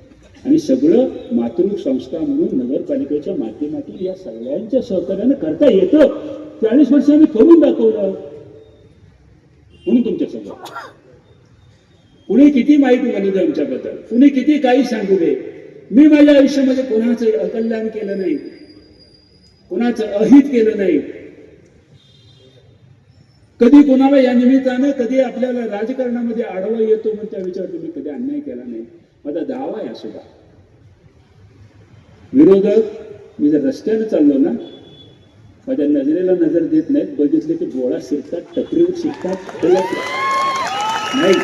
Speaker 3: आणि सगळं मातृ संस्था म्हणून नगरपालिकेच्या माध्यमातून या सगळ्यांच्या सहकार्यानं करता येतं. 40 वर्ष आम्ही करून दाखवलं. म्हणून तुमच्या समोर कुणी किती माहिती म्हणू दे आमच्याबद्दल, कुणी किती काही सांगू दे, मी माझ्या आयुष्यामध्ये कोणाचं अकल्याण केलं नाही, कोणाचं अहित केलं नाही. कधी कोणाला या निमित्तानं कधी आपल्याला राजकारणामध्ये आडवा येतो म्हणून त्या विचारावर मी कधी अन्याय केला नाही. माझा दावा आहे सुद्धा. विरोधक मी जर रस्त्यानं चाललो ना, माझ्या नजरेला नजर देत नाहीत, बघितले की डोळा शिरतात, टपरीवर शिरतात नाही.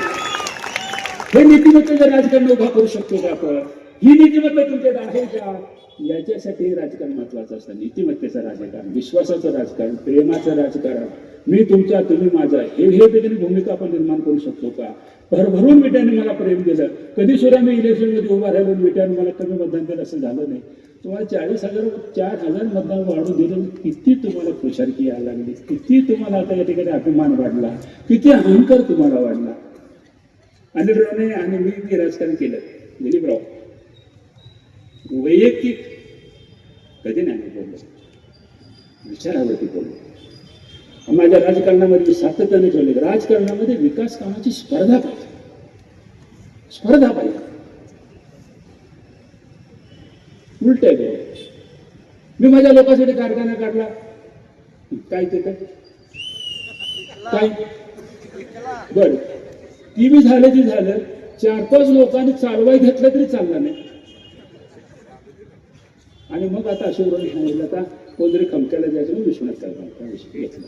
Speaker 3: हे नीतिमत्तेचं राजकारण उभा करू शकतो का आपण? ही नीतिमत्ता तुमच्यात आहे का? याच्यासाठी राजकारण महत्वाचं असतं. नीतिमत्तेचं राजकारण, विश्वासाचं राजकारण, प्रेमाचं राजकारण, मी तुमच्या तुम्ही माझा, हे ठिकाणी भूमिका आपण निर्माण करू शकतो का? भरभरून विट्याने मला प्रेम दिलं. कधी सुद्धा मी इलेक्शनमध्ये उभा राहिलो विट्याने मला कमी मतदान केलं असं झालं नाही. तुम्हाला 40,000 मतदान वाढून दिलं, किती तुम्हाला खुशालकी यायला लागली, किती तुम्हाला आता या ठिकाणी अभिमान वाढला, किती अहंकार तुम्हाला वाढला. अनिलरावने आणि मी राजकारण केलं. दिलीपराव वैयक्तिक कधी नाही बोललो, विचारावरती बोललो. माझ्या राजकारणामध्ये सातत्याने ठेवले. राजकारणामध्ये विकास कामाची स्पर्धा पाहिजे, स्पर्धा पाहिजे. उलट आहे. मी माझ्या लोकांसाठी कारखाना काढला, काय ते काय बर ती बी झालं ती झालं. 4-5 लोकांनी चालवाय घेतलं तरी चाललं नाही. आणि मग आता अशी उरण सांगितलं, आता कोणतरी खमक्याला जायचं म्हणून विश्वनाथ कारखाना विषय घेतला.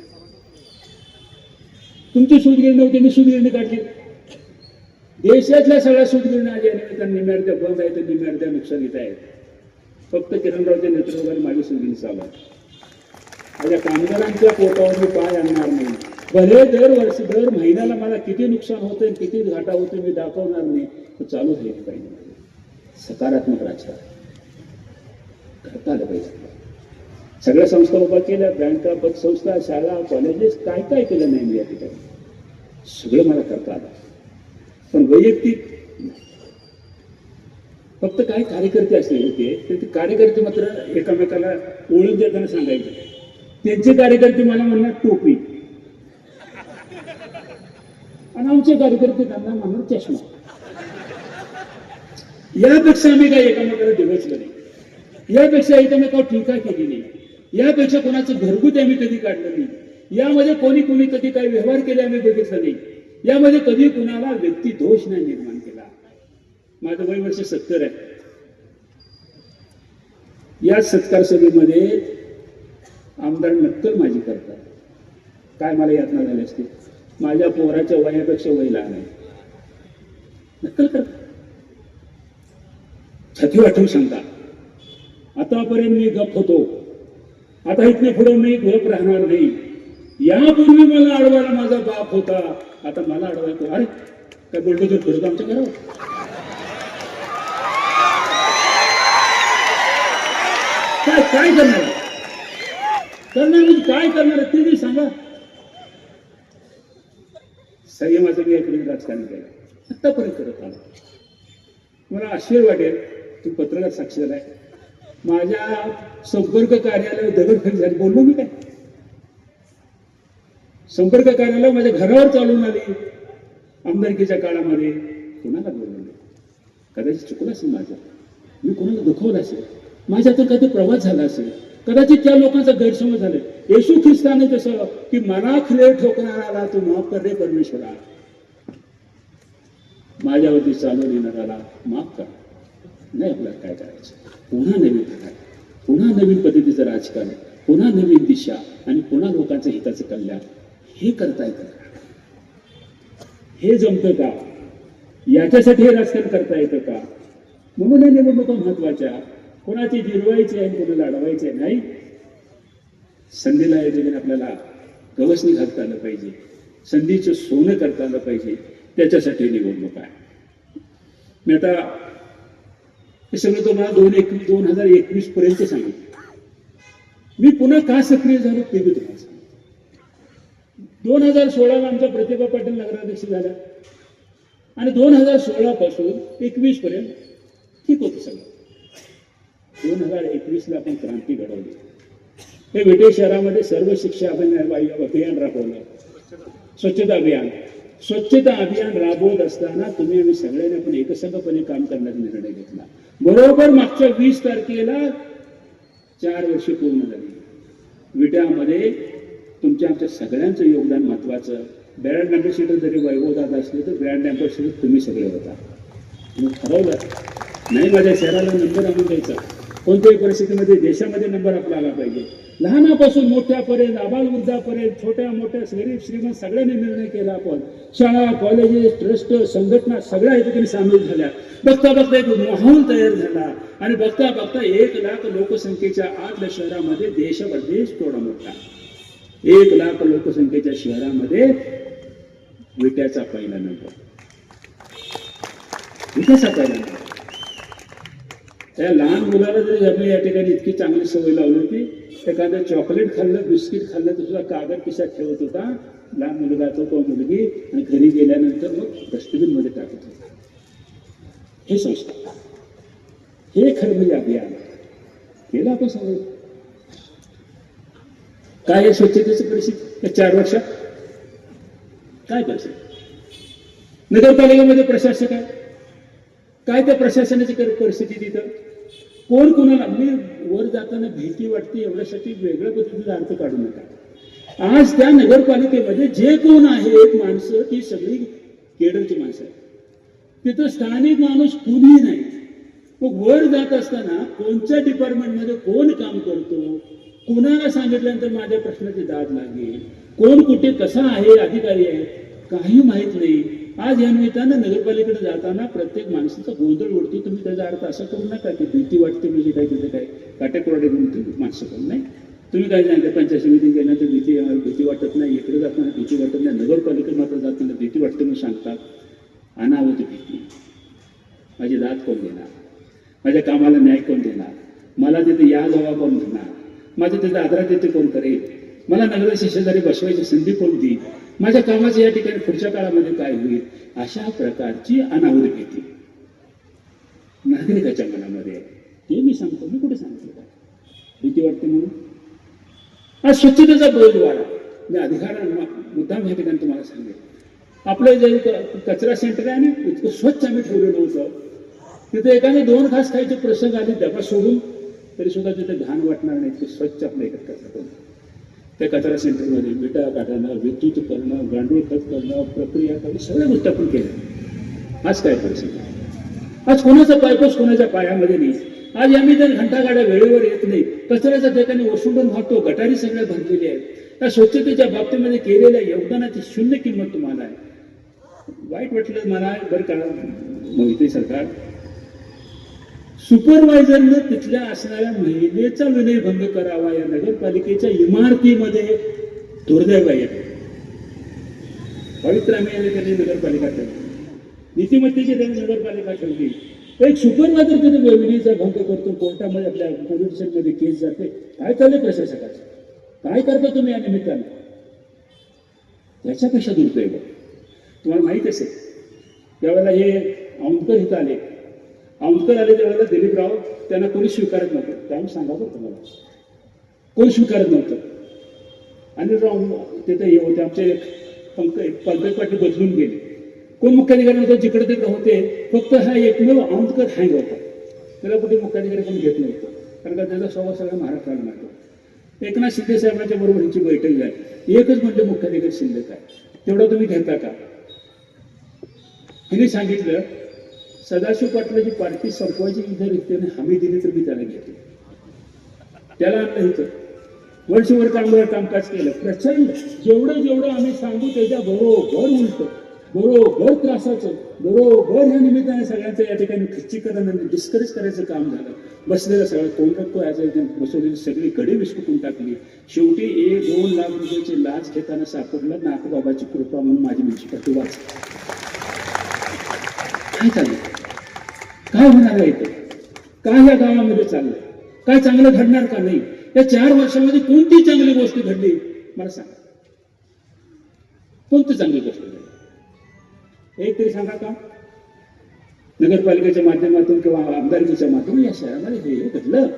Speaker 3: तुमची सूतगिरणी नव्हती, मी सूतगिरणी काढली. देशातल्या सगळ्या सूतगिरण्या या निमित्तानं निम्यार्ध्या बंद आहेत, निम्यार्ध्या नुकसानीत आहेत. फक्त किरणरावच्या नेतृत्वाखाली माझी सूतगिरणी चालू आहे. माझ्या कामगारांच्या पोटावर मी पाय आणणार नाही. भले दर महिन्याला मला किती नुकसान होतं, किती घाटा होतो मी दाखवणार नाही. तर चालू झालं पाहिजे. सकारात्मक राजकारण करता आलं पाहिजे. सगळ्या संस्था उभा केल्या, बँका, पतसंस्था, शाळा, कॉलेजेस, काय केलं नाही मी या ठिकाणी. सगळं मला करता आलं. पण वैयक्तिक फक्त काही कार्यकर्ते असले होते, ते कार्यकर्ते मात्र एकामेकाला ओळख देताना सांगायचे. त्यांचे कार्यकर्ते मला म्हणणार टोपी, आणि आमचे कार्यकर्ते त्यांना म्हणणार चष्मा. यापेक्षा आम्ही काही एकामेकाला दिवसलं नाही, यापेक्षा एकमेकावर टीका केली नाही, यापेक्षा कोणाचं घरगुती आम्ही कधी काढलं नाही, यामध्ये कोणी कधी काही व्यवहार केले आम्ही बघितलं नाही, यामध्ये कधी कुणाला व्यक्ती दोष नाही निर्माण केला. माझं वय वर्ष 70 आहे. या सत्कार सभेमध्ये आमदार नक्कल माझी करतात. काय मला यातना झाली असते? माझ्या पोराच्या वयापेक्षा वय लहान आहे, नक्कल करतात. छाती वाटून सांगता, आतापर्यंत मी गप होतो, आता इथने पुढे मी गप राहणार नाही. यापूर्वी मला अडवायला माझा बाप होता, आता मला अडवायचं. अरे काय बोलतो तो फिरतो आमच्या घरावर. काय करणार म्हणजे काय करणार ते मी सांगा. संयमाचं मी याकडे राजकारण केलं, आतापर्यंत करत आलो. मला आश्चर्य वाटेल, तू पत्रकार साक्षीदार आहे, माझ्या संपर्क कार्यालय दगडफेक झाली, बोललो मी काय? संपर्क कार्यालय माझ्या घरावर चालून आली आमदारकीच्या काळामध्ये. कोणाला बोलवलं? कदाचित चुकलं असेल माझं, मी कोणाला दुखवलं असेल, माझ्या हातून काहीतरी प्रवास झाला असेल, कदाचित त्या लोकांचा गैरसमज झाला. येशू ख्रिस्ताने तसं की मना खिले ठोकणाराला तू माफ कर रे परमेश्वरा, माझ्यावरती चालून येणाऱ्याला माफ कर. नाही आपल्याला काय करायचं? पुन्हा नवीन प्रकार, पुन्हा नवीन पद्धतीचं राजकारण, पुन्हा नवीन दिशा आणि पुन्हा लोकांचं हिताचं कल्याण. हे करता येतं का? हे जमतं का? याच्यासाठी हे राजकारण करता येतं का? म्हणून या निवडणुका महत्वाच्या. कोणाची जिरवायची आहे, कोणाला अडवायची आहे नाही. संधीला या ठिकाणी आपल्याला गवसणी घालता आलं पाहिजे, संधीचं सोनं करता आलं पाहिजे. त्याच्यासाठी निवडणूक आहे. मी आता हे सगळं तुम्हाला 2021 पर्यंत सांगितलं. मी पुन्हा का सक्रिय झालो ते मी तुम्हाला सांगतो. 2016ला आमच्या प्रतिभा पाटील नगराध्यक्ष झाल्या आणि 2016 पासून 21 पर्यंत ठीक होतं सगळं. 2021ला आपण क्रांती घडवली. हे विटे शहरामध्ये सर्व शिक्षा अभियान राबवलं, स्वच्छता अभियान राबवत असताना तुम्ही आम्ही सगळ्यांनी आपण एकसंघपणे काम करण्याचा निर्णय घेतला. बरोबर मागच्या 20 तारखेला 4 वर्ष पूर्ण झाली. विट्यामध्ये तुमच्या आमच्या सगळ्यांचं योगदान महत्वाचं. ब्रँड अँबॅसिडर जरी वैभवदादा असले तर ब्रँड अँबॅसिडर तुम्ही सगळे होता. तुम्ही ठरवलं नाही माझ्या शहराला नंबर आणून द्यायचा, कोणत्याही परिस्थितीमध्ये देशामध्ये नंबर आपला आला पाहिजे. लहानापासून मोठ्यापर्यंत, आबालवृद्धापर्यंत, छोट्या मोठ्या गरीब श्रीमंत सगळ्यांनी निर्णय केला. आपण शाळा, कॉलेजेस, ट्रस्ट, संघटना सगळ्या या ठिकाणी सामील झाल्या. बघता बघता एक माहोल तयार झाला आणि बघता बघता 1 लाख लोकसंख्येच्या आतल्या शहरामध्ये देश थोडा मोठा 1 लाख लोकसंख्येच्या शहरामध्ये विट्याचा पहिला नंबर. विट्याचा पहिला नंबर. त्या लहान मुलाला जरी आम्ही या ठिकाणी इतकी चांगली सवय लावली होती, एखादं चॉकलेट खाल्लं, बिस्किट खाल्लं तर सुद्धा कागद खिशात ठेवत होता लहान मुलगा तो मुलगी, आणि घरी गेल्यानंतर मग डस्टबिन मध्ये टाकत होता. हे संस्कार, हे खरं म्हणजे अभियान केलं आपण सगळं. काय आहे स्वच्छतेची परिस्थिती या 4 वर्षात? काय परिस्थिती? नगरपालिकेमध्ये प्रशासक आहे, काय त्या प्रशासनाची परिस्थिती तिथं? कोण कोणाला, मी वर जाताना भीती वाटते एवढ्यासाठी वेगळ्या पद्धतीचा अर्थ काढू नका. आज त्या नगरपालिकेमध्ये जे कोण आहेत माणसं ती सगळी केडरची माणसं आहेत. तिथं स्थानिक माणूस कुणीही नाही. मग वर जात असताना कोणत्या डिपार्टमेंटमध्ये कोण काम करतो, कुणाला सांगितल्यानंतर माझ्या प्रश्नाची दाद लागेल, कोण कुठे कसा आहे, अधिकारी आहे, काही माहीत नाही. आज या निमित्तानं नगरपालिकेकडे जाताना प्रत्येक माणसाचा गोंधळ उडतो. तुम्ही त्याचा अर्थ असा करू नका की भीती वाटते म्हणजे काय, तिथे काय काटेकोरडे माणसं करून नाही. तुम्ही काय सांगता, पंचायत समिती गेल्यानंतर भीती वाटत नाही, इकडे जाताना भीती वाटत नाही, नगरपालिकेत मात्र जाताना भीती वाटते म्हणून सांगतात. अनावती भीती. माझी दाद कोण देणार? माझ्या कामाला न्याय कोण देणार? मला तिथे या जावा कोण देणार? माझं तिथे आदरातिथ्य कोण करेल? मला नगराची शेजारी बसवायची संधी कोण देईल? माझ्या कामाचं या ठिकाणी पुढच्या काळामध्ये काय होईल? अशा प्रकारची अनावधी भीती नागरिकाच्या मनामध्ये आहे. हे मी सांगतो, मी कुठे सांगितलं काय भीती वाटते म्हणून? आज स्वच्छतेचा बोध वाढा. मी अधिकारांना मुद्दाम या ठिकाणी तुम्हाला सांगेल, आपलं जे कचरा सेंटर आहे ना, इतकं स्वच्छ आम्ही ठेवलेलं होतं. तिथे एखादे 2 घास खायचे प्रसंग आले डबा सोडून तरी सुद्धा तिथे घाण वाटणार नाही, इतकं स्वच्छ आपल्या इकडे कचरा करणं. त्या कचरा सेंटरमध्ये विटा काढणं, विद्युत करणं, गांडूळ खत करणं, प्रक्रिया करणं, सगळ्या गोष्टी आपण केल्या. आज काय परिस्थिती? आज कोणाचा पायपोस कोणाच्या पायामध्ये नाही. आज आम्ही जर घंटागाड्या वेळेवर येत नाही, कचऱ्याच्या ठिकाणी ओसंडून वाहतो, गटारी सगळ्या भरलेली आहेत. त्या स्वच्छतेच्या बाबतीमध्ये केलेल्या योगदानाची 0 किंमत तुम्हाला आहे. वाईट वाटलं मला बरं का मोहिते सरकार, सुपरवायझरनं तिथल्या असणाऱ्या महिलेचा विनयभंग करावा या नगरपालिकेच्या इमारतीमध्ये दुर्दैव आहे. पवित्र आम्ही त्यांनी नगरपालिका ठेवली, नीतिमत्तेची त्यांनी नगरपालिका ठेवली. एक सुपरवायझर तिथे विनयचा भंग करतो, कोर्टामध्ये आपल्या पोलीस स्टेशनमध्ये केस जाते. काय चाललंय प्रशासकाचं? काय करता तुम्ही या निमित्तानं? याच्यापेक्षा दुर्दैव तुम्हाला माहित असेल, त्यावेळेला हे औंधकर इथं आले. औंधकर आले त्यावेळेला दिलीपराव त्यांना कोणी स्वीकारत नव्हतं. त्यामुळे सांगा बरं तुम्हाला, कोणी स्वीकारत नव्हतं. अनिलराव तिथे हे होते आमचे पंकज पाटील बदलून गेले. कोण मुख्याधिकारी नव्हतं, जिकडे तिकडे होते. फक्त हा एकमेव आमकर हँग होता. त्याला कुठे मुख्याधिकारी कोण घेत नव्हतं, कारण का त्याचा स्वभाव सगळ्या महाराष्ट्राला माहिती. एकनाथ शिंदे साहेबांच्या बरोबर यांची बैठक झाली. एकच म्हणजे मुख्याधिकारी शिल्लक आहे, तेवढा तुम्ही घेता का? तिने सांगितलं सदाशिव पाटलाची पार्टी संपवायची जर त्याने हमी दिली तर मी त्याला घेतो. त्याला आणलं इथं वर्षभर कामगार कामकाज केलं प्रचंड. जेवढं आम्ही सांगू त्याच्या बरोबर उलट, बरोबर त्रासाचं, बरोबर ह्या निमित्ताने सगळ्यांचं या ठिकाणी खच्चीकरण आणि डिस्करेज करायचं काम झालं. बसलेलं सगळं कोंडको बसवलेली सगळी कडे विस्कुटून टाकली. शेवटी 1-2 लाख रुपयाची लाच घेताना सापडलं. नागबाबाची कृपा म्हणून माझी म्युन्सिपालिटी वाचली. काय चाललं, काय होणार आहे इथे, काय या गावामध्ये चाललंय, काय चांगलं घडणार का नाही? या 4 वर्षामध्ये कोणती चांगली गोष्ट घडली मला सांगा, कोणती चांगली गोष्ट घडली एक तरी सांगा का? नगरपालिकेच्या माध्यमातून किंवा आमदारकीच्या माध्यमातून या शहरामध्ये हे घडलं.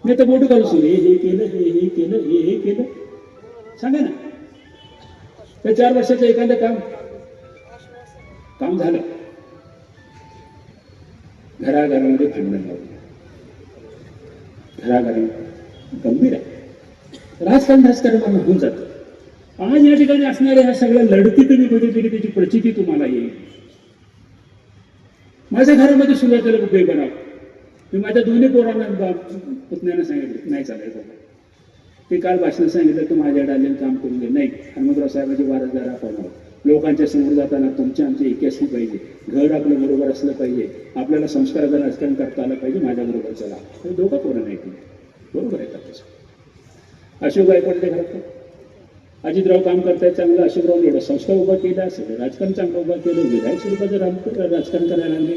Speaker 3: मी तर बोट घालू हे केलं, हे केलं, हे केलं, सांगा ना. त्या 4 वर्षाचं एखादं काम झालं. घराघरामध्ये भांडण लावलं, घराघरात गंभीर आहे. राजकारण होऊन जातं. आज या ठिकाणी असणाऱ्या ह्या सगळ्या लढती तुम्ही बघितली की त्याची प्रचिती तुम्हाला येईल. माझ्या घरामध्ये सुरुवातीला कुठे बनाव, मी माझ्या दोन्ही पोरांना पुतण्यांना सांगितलं नाही चालायचं. ते काल भाषणात सांगितलं की माझ्या आलेलं काम करून घे. नाही, हनुमंतराव साहेबांची वारसदार आपण लोकांच्या समोर जाताना तुमची आमची एकी असली पाहिजे, घर आपल्या बरोबर असलं पाहिजे, आपल्याला संस्काराचं राजकारण करता आलं पाहिजे, माझ्या बरोबर चला. हे दोघं पोरं नाही बरोबर आहे तसं. अशोक गायकवाडच्या घरात अजितराव काम करतायत चांगलं. अशोकराव एवढा संस्था उभा केला, सगळं राजकारण चांगलं उभा केलं, विधायक स्वरूपाचं राजकारण करायला लागले.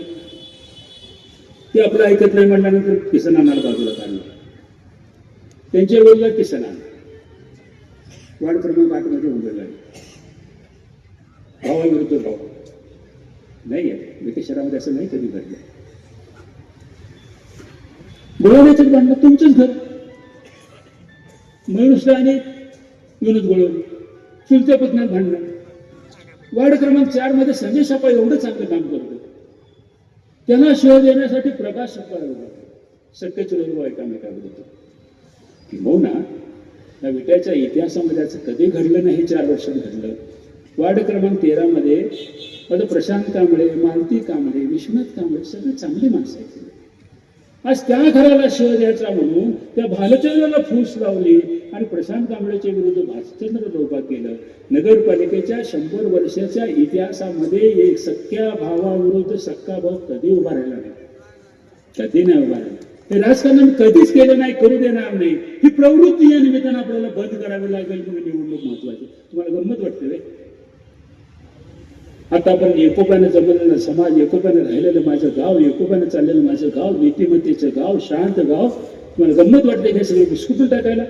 Speaker 3: ते आपलं ऐकत नाही म्हटल्यानंतर किसनानाला बाजूला काढलं. त्यांच्या वेळेला किसनान वार्ड क्रमांक 8 मध्ये उभे लागले. भावाविरुद्ध भाव नाही आहे. विटे शहरामध्ये असं नाही कधी घडलं. गोळवण्याचं भांडण तुमचंच घर. मयुष आणि विनोद गोळवणे चुलत्या पत्न्यात भांडण. वार्ड क्रमांक 4 मध्ये संजय सपा एवढं चांगलं काम करतो, त्यांना शोध देण्यासाठी प्रकाश सपा सत्य चुलत एकामेकाविरुद्ध. किंबहुना या विट्याच्या इतिहासामध्ये असं कधी घडलं नाही. 4 वर्षात घडलं. वार्ड क्रमांक 13 मध्ये माझं प्रशांत कांबळे, मालती कांबळे, विश्वनाथ कांबळे सगळे चांगली माणसं आहेत. आज त्या घराला शोध द्यायचा म्हणून त्या भालचंद्राला फूस लावली आणि प्रशांत कांबळेच्या विरुद्ध भालचंद्र उभा केलं. नगरपालिकेच्या 100 वर्षाच्या इतिहासामध्ये एक सख्या भावाविरुद्ध सक्का भाव कधी उभा राहिला नाही, कधी नाही उभा राहिला. हे राजकारण कधीच केलं नाही, करू देणार नाही. ही प्रवृत्ती या निमित्तानं आपल्याला बंद करावी लागेल. म्हणून निवडणूक महत्वाची. तुम्हाला गंमत वाटते रे? आता आपण एकोप्यानं जमलेलं समाज, एकोप्यानं राहिलेलं माझं गाव, एकोप्यानं चाललेलं माझं गाव, नीतिमत्तेचं गाव, शांत गाव, तुम्हाला गंमत वाटते हे सगळे बिस्कुटून टाकायला?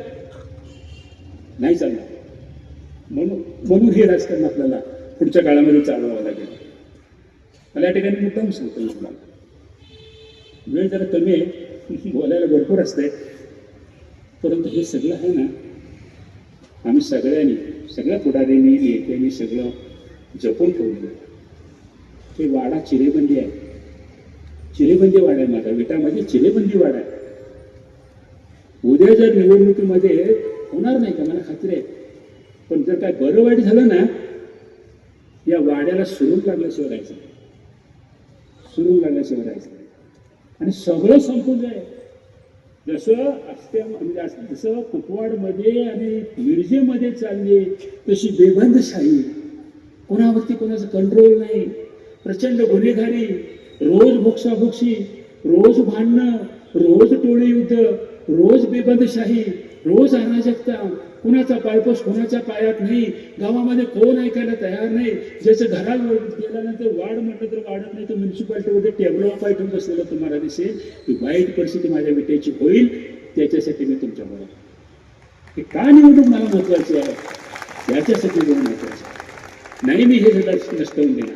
Speaker 3: नाही चालणार. म्हणून हे राजकारण आपल्याला पुढच्या काळामध्ये चालवावं लागेल. मला या ठिकाणी मुद्दाम सांगतो तुम्हाला, वेळ जरा कमी आहे, बोलायला भरपूर असते, परंतु हे सगळं आहे ना, आम्ही सगळ्यांनी, सगळ्या पुढाऱ्यांनी, नेत्यांनी सगळं जपून ठेवलं. हे वाडा चिरेबंदी आहे. चिरेबंदी वाडा आहे माझा. विटामध्ये चिरेबंदी वाडा आहे. उद्या जर निवडणुकीमध्ये होणार नाही का मला खात्री आहे, पण जर काय बरं वाईट झालं ना, या वाड्याला सुरून लागल्याशिवाय राहायचं नाही, सुरून लागल्याशिवाय राहायचं नाही. आणि सगळं संपून जाईल. जसं म्हणजे जसं कुपवाडमध्ये आणि मिरजेमध्ये चालली तशी बेबंदशाही, कोणावरती कोणाचं कंट्रोल नाही, प्रचंड गुन्हेगारी, रोज भोक्षाभोक्षी, रोज भांडणं, रोज टोळी युद्ध, रोज बेबंदशाही, रोज अराजकता, कुणाचा पायपोस कोणाच्या पायात नाही. गावामध्ये कोण ऐकायला तयार नाही. ज्याचं घरात गेल्यानंतर वाढ म्हटलं तर वाढत नाही, तर म्युन्सिपाल्टीमध्ये टेबल ऑफ आयटम बसलेलं तुम्हाला दिसेल. ही वाईट परिस्थिती माझ्या विट्याची होईल, त्याच्यासाठी मी तुमच्याबरोबर. हे का निवडणूक मला महत्वाची आहे, याच्यासाठी महत्वाचं आहे. नाही मी हे नसतवून देणार.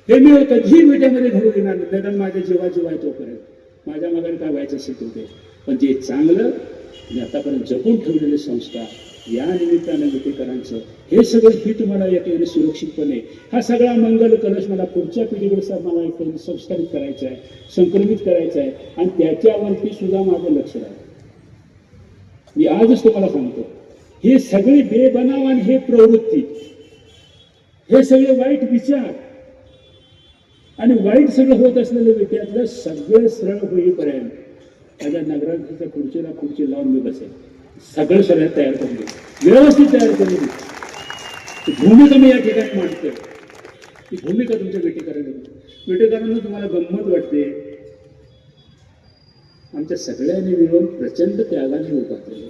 Speaker 3: हे मी कधीही विट्यामध्ये घडू देणार नाही. निदान माझ्या जीवाजीव आहे तोपर्यंत, माझ्या मगाने काय व्हायचं असेल ते. पण जे चांगलं आणि आतापर्यंत जपून ठेवलेले संस्कार, या निमित्तानं विटेकरांचं हे सगळं ही तुम्हाला या ठिकाणी सुरक्षितपणे हा सगळा मंगल कलश मला पुढच्या पिढीकडे मला एक संस्कारित करायचा आहे, संक्रमित करायचा आहे आणि त्याच्यावरती सुद्धा माझं लक्ष राहील. मी आजच तुम्हाला सांगतो, हे सगळी बेबनाव आणि हे प्रवृत्ती, हे सगळे वाईट विचार आणि वाईट सगळं होत असलेलं विट्यातलं सगळं सरळ होईपर्यंत माझ्या नगराध्यक्षा खुर्चीला खुर्ची लावून मी बसेल. सगळं सगळं तयार करून देईल, व्यवस्थित तयार करून देईल. ती भूमिका मी या ठिकाणी मांडतोय. ती भूमिका तुमच्या विटेकरांना तुम्हाला गंमत वाटते. आमच्या सगळ्यांनी मिळून प्रचंड त्यागाने उभा केलं.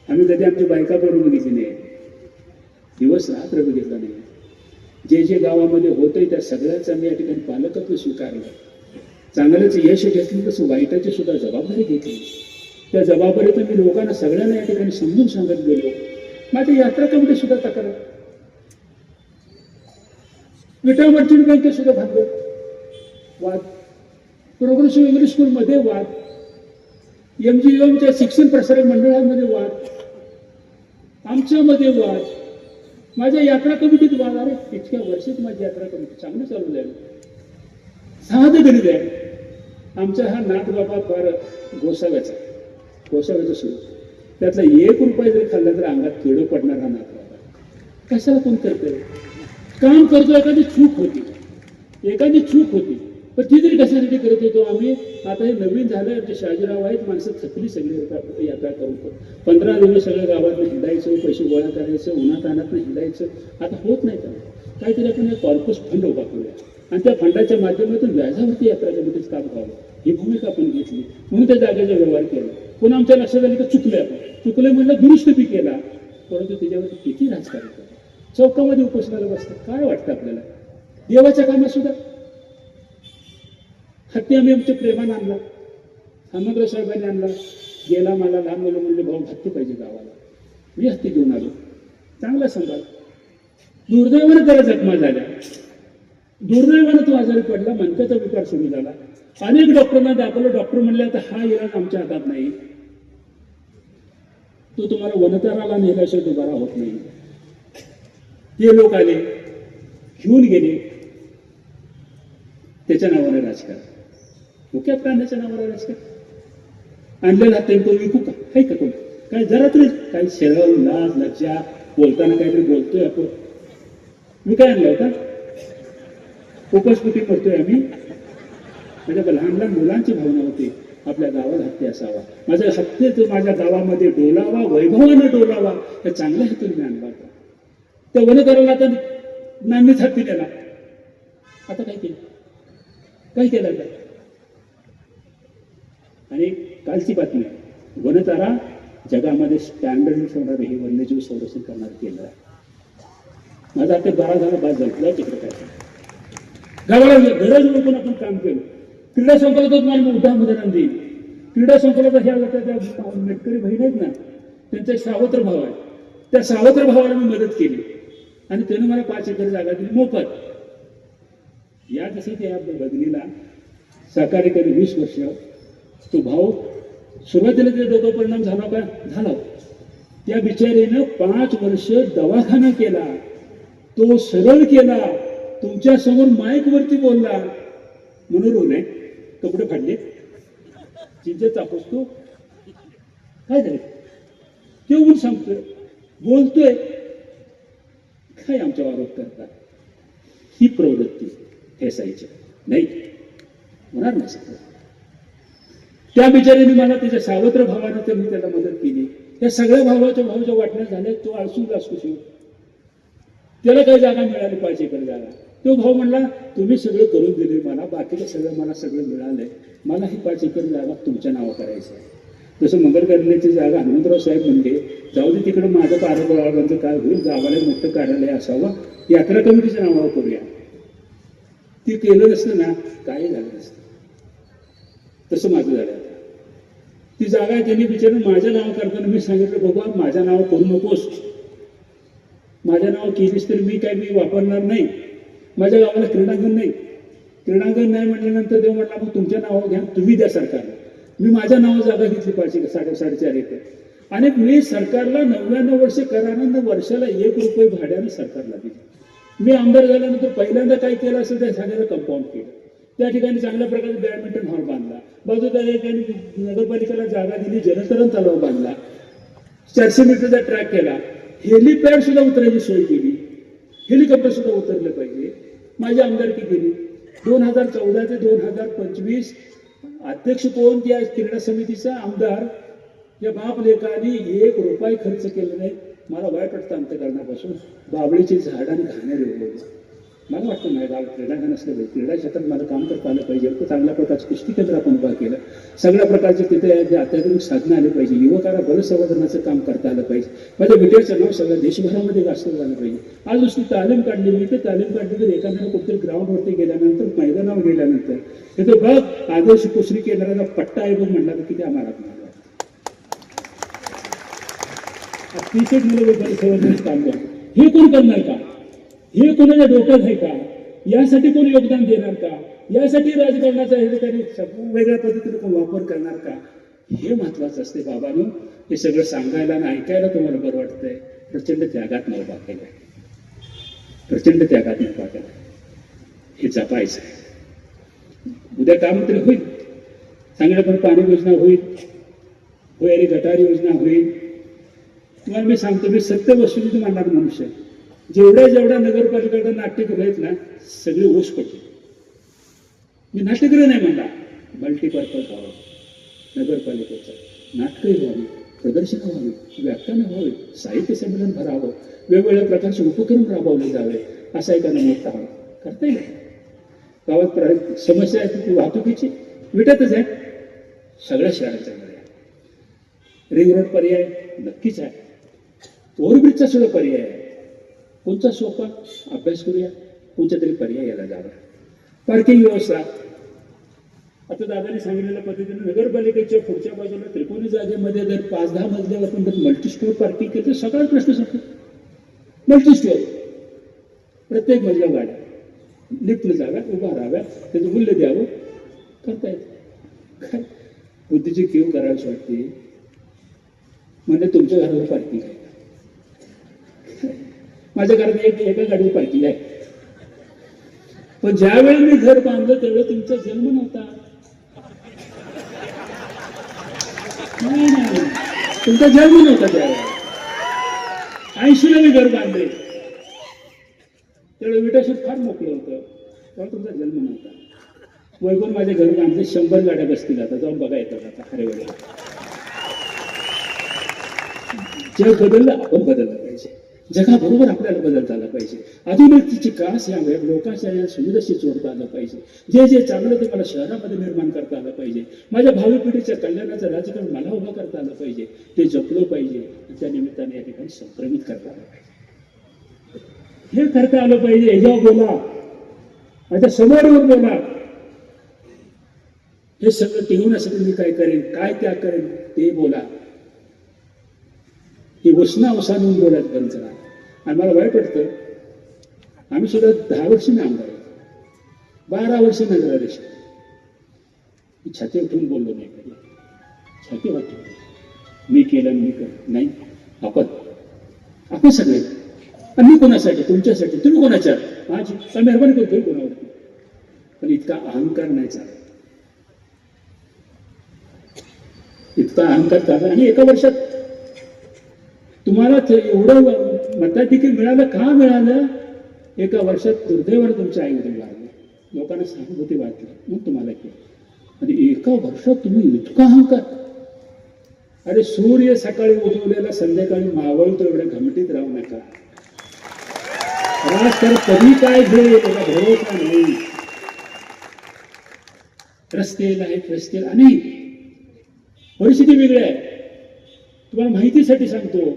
Speaker 3: आम्ही कधी आमची बायका करून बघितली नाही, दिवस रात्र बघितला नाही. जे जे गावामध्ये होतंय त्या सगळ्याचं आम्ही या ठिकाणी पालकत्व स्वीकारलं. चांगल्याचं यश घेतलं तसं वाईटाची सुद्धा जबाबदारी घेतली. त्या जबाबदारीत मी लोकांना सगळ्यांना या ठिकाणी समजून सांगत गेलो. माझ्या यात्रा कमिटी सुद्धा तक्रार, विटा मर्चंट बँकेत सुद्धा भांडवल वाद, प्रोग्रेसिव्ह इंग्लिश स्कूलमध्ये वाद, MGMच्या शिक्षण प्रसारक मंडळामध्ये वाद, आमच्यामध्ये वाद, माझ्या यात्रा कमिटीत वाद. अरे इतक्या वर्षात माझी यात्रा कमिटी चांगली चालू आहे, साधं गणित आहे. आमचा हा नाथ बाबा फार गोसाव्याचा सुरू, त्यातला 1 रुपया जरी खाल्ला तर अंगात किडं पडणार हा नाथ बाबा. कशाला कोण करतोय? काम करतो, एखादी चूक होती पण ती तरी कशासाठी करत होतो आम्ही? आता हे नवीन झालं, आमचे शहाजीराव आहेत, माणसं थकली सगळी यात्रा करून. 15 दिवस सगळ्या गावातनं हिंडायचं, पैसे गोळा करायचं, उन्हातानातनं हिंडायचं. आता होत नाही. काहीतरी आपण एक कॉर्पस फंड उभा करूया आणि त्या फंडाच्या माध्यमातून व्याजावरती यात्रा कमिटीचं काम व्हावं, ही भूमिका आपण घेतली. म्हणून त्या जागेचा व्यवहार केला. पुन्हा आमच्या लक्षात आलं की चुकले म्हणलं, दुरुस्त बी केला. परंतु त्याच्यावरती किती राजकारण केलं. चौकामध्ये उपोषणाला बसतात. काय वाटतं आपल्याला? देवाच्या कामात सुद्धा हत्ती आम्ही आमच्या प्रेमानं आणला, हनुमंतराव साहेबांनी आणला. गेला, मला लहान मुलं म्हणले, भाऊ हत्ती पाहिजे गावाला. मी हत्ती घेऊन आलो, चांगला सांभाळ. दुर्दैवानं त्याला जखमा झाल्या, दुर्दैवानं तो आजारी पडला, मनकाचा विकार सुरू झाला. अनेक डॉक्टरांना दाखवलं. डॉक्टर म्हणले आता हा इलाज आमच्या हातात नाही, तो तुम्हाला वनताराला नेल्याशिवाय तो बरा होत नाही. ते लोक आले, घेऊन गेले. त्याच्या नावाने राजकारण, मुख्य प्राण्याच्या नावाने राजकारण. आणलेला हात तो विकू का? काही का कोण काय जरा तरी काही शरम, लाज, लज्जा, बोलताना काहीतरी बोलतोय आपण. मी काय आणला होता? उपस्फुटी करतोय आम्ही. माझ्या लहान लहान मुलांची भावना होती, आपल्या गावाला हत्ती असावा, माझ्या हत्ती माझ्या गावामध्ये डोलावा, वैभवानं डोलावा, या चांगल्या हेतून मी आणला होता. त्या वनकराला आता नांदीच हत्ती दिला. आता काय केलं? काय केलं आता? आणि कालची बातमी, वनतारा जगामध्ये स्टँडर्ड ठेवणारं हे वन्यजीव संरक्षण करणार केलं आहे. माझा आता 12 झाला, बाद झालं. तिकडे काय गावाला गरज ओळखून आपण काम केलं. क्रीडा संकुलात मला उदाहरण देईल. क्रीडा संकुलात ह्या त्या मेटकरी बहीण आहेत ना, त्यांचा एक सावत्र भाव आहे. त्या सावत्र भावाला मी मदत केली आणि त्यानं मला 5 एकर जागा दिली मोफत. या जसं त्या भगिनीला सहकार्य केले 20 वर्ष. तो भाऊ सुरुवातीला ते डोकं परिणाम झाला का? झाला. त्या बिचारीनं 5 वर्ष दवाखाना केला, तो सरळ केला, तुमच्या समोर माईक वरती बोलला. मनोरुग्ण आहे, कपडे फाडले, चिंच चापसतो. काय झालं? ते उघडून सांगतोय, बोलतोय. काय आमच्यावर आरोप करतात? ही प्रवृत्ती ठेसायची नाही, होणार नाही सगळं. त्या बिचारीने मला त्याच्या सावत्र भावाने तर मी त्याला मदत केली. त्या सगळ्या भावाच्या वाटण्या झाल्या. तो आळसून असू, त्याला काही जागा मिळाली, 5 एकर जागा. तो भाऊ म्हणला, तुम्ही सगळं करून दिले मला, बाकीचं सगळं मला सगळं मिळालंय, मला ही 5 एकर जागा तुमच्या नावावर करायचं आहे. तसं मंगळकर्ण्याची जागा हनुमंतराव साहेब म्हणले, जाऊ दे तिकडं, माझं पारंपरांचं काय होईल, गावाला मोठं कार्यालय असावं, यात्रा कमिटीच्या नावावर करूया. ती केलं नसतं ना, काही झालं नसतं. तसं माझं झालं. ती जागा त्यांनी विचारून माझ्या नाव करताना मी सांगितलं, बाबा माझ्या नाव करू नकोस, माझ्या नाव केलीस तर मी वापरणार नाही. माझ्या गावाला क्रीडांगण नाही म्हटल्यानंतर देव म्हटला, मग तुमच्या नावावर घ्या, तुम्ही द्या सरकारला. मी माझ्या नावावर जागा घेतली 5 एकर, 4.5 एकर. आणि मी सरकारला 99 वर्षे करारानं वर्षाला 1 रुपये भाड्यानं सरकारला दिले. मी आमदार झाल्यानंतर पहिल्यांदा काय केलं असेल त्या सांगायला कंपाऊंड केलं. त्या ठिकाणी चांगल्या प्रकारे बॅडमिंटन हॉल बांधला. बाजू त्या ठिकाणी नगरपालिकेला जागा दिली, जलतरण तलाव बांधला, 400 मीटरचा ट्रॅक केला, हेलिपॅड सुद्धा उतरायची सोय केली, हेलिकॉप्टर सुद्धा उतरले पाहिजे. माझी आमदारकी केली. 2014 ते 2025 अध्यक्ष कोण, त्या क्रीडा समितीचा आमदार या बाप लेखाने 1 रुपया खर्च केला नाही. मला वाईट वाटतं अंतकरणापासून. बाबळीची झाड आणि घाणेरी उगवली. मला वाटतं नाही गाव क्रीडांगण असलं पाहिजे, क्रीडा क्षेत्रात मला काम करता आलं पाहिजे. चांगल्या प्रकारचं कुस्ती केंद्र आपण उभा केलं. सगळ्या प्रकारचे तिथे अत्याधुनिक साधनं आले पाहिजे. युवकांना बलसंवर्धनाचं काम करता आलं पाहिजे. माझ्या विटेचं नाव सगळ्या देशभरामध्ये गाजलं झालं पाहिजे. आज नुसती तालीम काढली, मी तर तालीम काढली तर एखाद्याला कुठेतरी ग्राउंडवरती गेल्यानंतर, मैदानावर गेल्यानंतर तिथे बघ आदर्श कुस्ती केंद्राचा पट्टा आहे बघ म्हणला तर किती आम्हाला वाटतं. अतिशय मुलं बलसंवर्धनाचं काम करतात. हे कोण करणार का? हे कोणाच्या डोक्यात आहे का? यासाठी कोण योगदान देणार का? यासाठी राजकारणाचा हे काही वेगळ्या पद्धतीने कोण वापर करणार का? हे महत्वाचं असते बाबांनो. हे सगळं सांगायला आणि ऐकायला तुम्हाला बरं वाटतंय. प्रचंड त्यागात उभा केलाय, प्रचंड त्यागात उभा केलाय. हे जपायचं आहे. उद्या काम तरी होईल, चांगल्या पण पाणी योजना होईल, भुयारी गटार योजना होईल. तुम्हाला मी सांगतो, मी सत्य वस्तुनिधी मानणारा मनुष्य. जेवढ्या नगरपालिकेकडे नाट्यगृह आहेत ना, सगळे ऊस पडले. मी नाट्यगृह नाही म्हणला, मल्टीपर्पज व्हावं नगरपालिकेचं. नाटकं व्हावी, प्रदर्शनं व्हावी, व्याख्यानं व्हावी, साहित्य संमेलन भरावं, वेगवेगळ्या प्रकारचे उपक्रम राबवले जावे. असा एखादा मोठा हवा करता येईल. गावात समस्या आहे ती वाहतुकीची, विटतच आहे सगळ्या शहराच्या मध्ये. रिंग रोड पर्याय नक्कीच आहे, ओव्हरब्रिजचा सुद्धा पर्याय आहे. कोणता सोपा अभ्यास करूया, कोणत्या तरी पर्याय यायला जावा. पार्किंग व्यवस्था आता दादाने सांगितलेल्या पद्धतीने नगरपालिकेच्या पुढच्या बाजूला त्रिकोणी जागेमध्ये जर 5-10 मजल्यावर आपण जर मल्टीस्टोअर पार्किंग केलं तर सगळा प्रश्न संपतो. मल्टीस्टोअर प्रत्येक मजल्या गाड्या, लिफ्टला जाव्या, उभा राहाव्या, त्याचं मूल्य द्यावं, करता येतं. काय बुद्धीची कीव करावीच वाटते. म्हणजे तुमच्या घराला पार्किंग आहे, माझ्या घरात एका गाडीवर पार्किंग आहे. पण ज्यावेळी मी घर बांधलं त्यावेळी तुमचा जन्म नव्हता. नाही, तुमचा जन्म नव्हता. त्यावेळेला 80ला मी घर बांधले, त्यावेळी विटाशीत फार मोकळं होतं, तेव्हा तुमचा जन्म नव्हता. वैभव माझे घर बांधले, 100 गाड्या बसतील. आता जाऊन बघा येतात आता खरे वेळेला. जग बदललं, आपण बदललं पाहिजे. जगाबरोबर आपल्याला बदलता आलं पाहिजे. आधुनिकतेची कास यावे, लोकांच्या या सुविधाशी जोडता आलं पाहिजे. जे जे चांगलं ते मला शहरामध्ये निर्माण करता आलं पाहिजे. माझ्या भावी पिढीच्या कल्याणाचं राजकारण मला उभं करता आलं पाहिजे. ते जपलं पाहिजे. त्या निमित्ताने या ठिकाणी संक्रमित करता आलं पाहिजे. हे करता आलं पाहिजे. ह्याच्यावर बोला, माझ्या समोर येऊन बोला. हे सगळं टिकवण्यासाठी मी काय करेन, काय त्याग करेन ते बोला. ही वसना वसानून बोलायचं बंद करा. आणि मला वाईट वाटतं, आम्ही सुद्धा 10 वर्ष मी आमदार आहे, 12 वर्ष नगराध्यक्ष. मी छाती उठून बोललो नाही कधी. छाती वाटतो मी केलं, मी कर नाही. आपण सगळे. आणि मी कोणासाठी? तुमच्यासाठी. तुम्ही कोणाच्या? माझी काय मेहरबानी करतोय कोणावरती. पण इतका अहंकार नाही चालत, इतका अहंकार चालला. आणि एका वर्षात तुम्हाला एवढं मताधिक्य मिळालं. का मिळालं? एका वर्षात दुर्दैवाने तुमच्या आई वडील वाढले, लोकांना सहानुभूती वाटली, मग तुम्हाला केलं. आणि एका वर्षात तुम्ही इतका अहंकार. अरे सूर्य सकाळी उगवलेला संध्याकाळी मावळतो एवढ्या घमटीत राहू नका. राजकारण कधी काय घडेल याचा भरोसा नाही. रस्ते नाहीत, रस्ते आणि परिस्थिती वेगळी आहे. तुम्हाला माहितीसाठी सांगतो,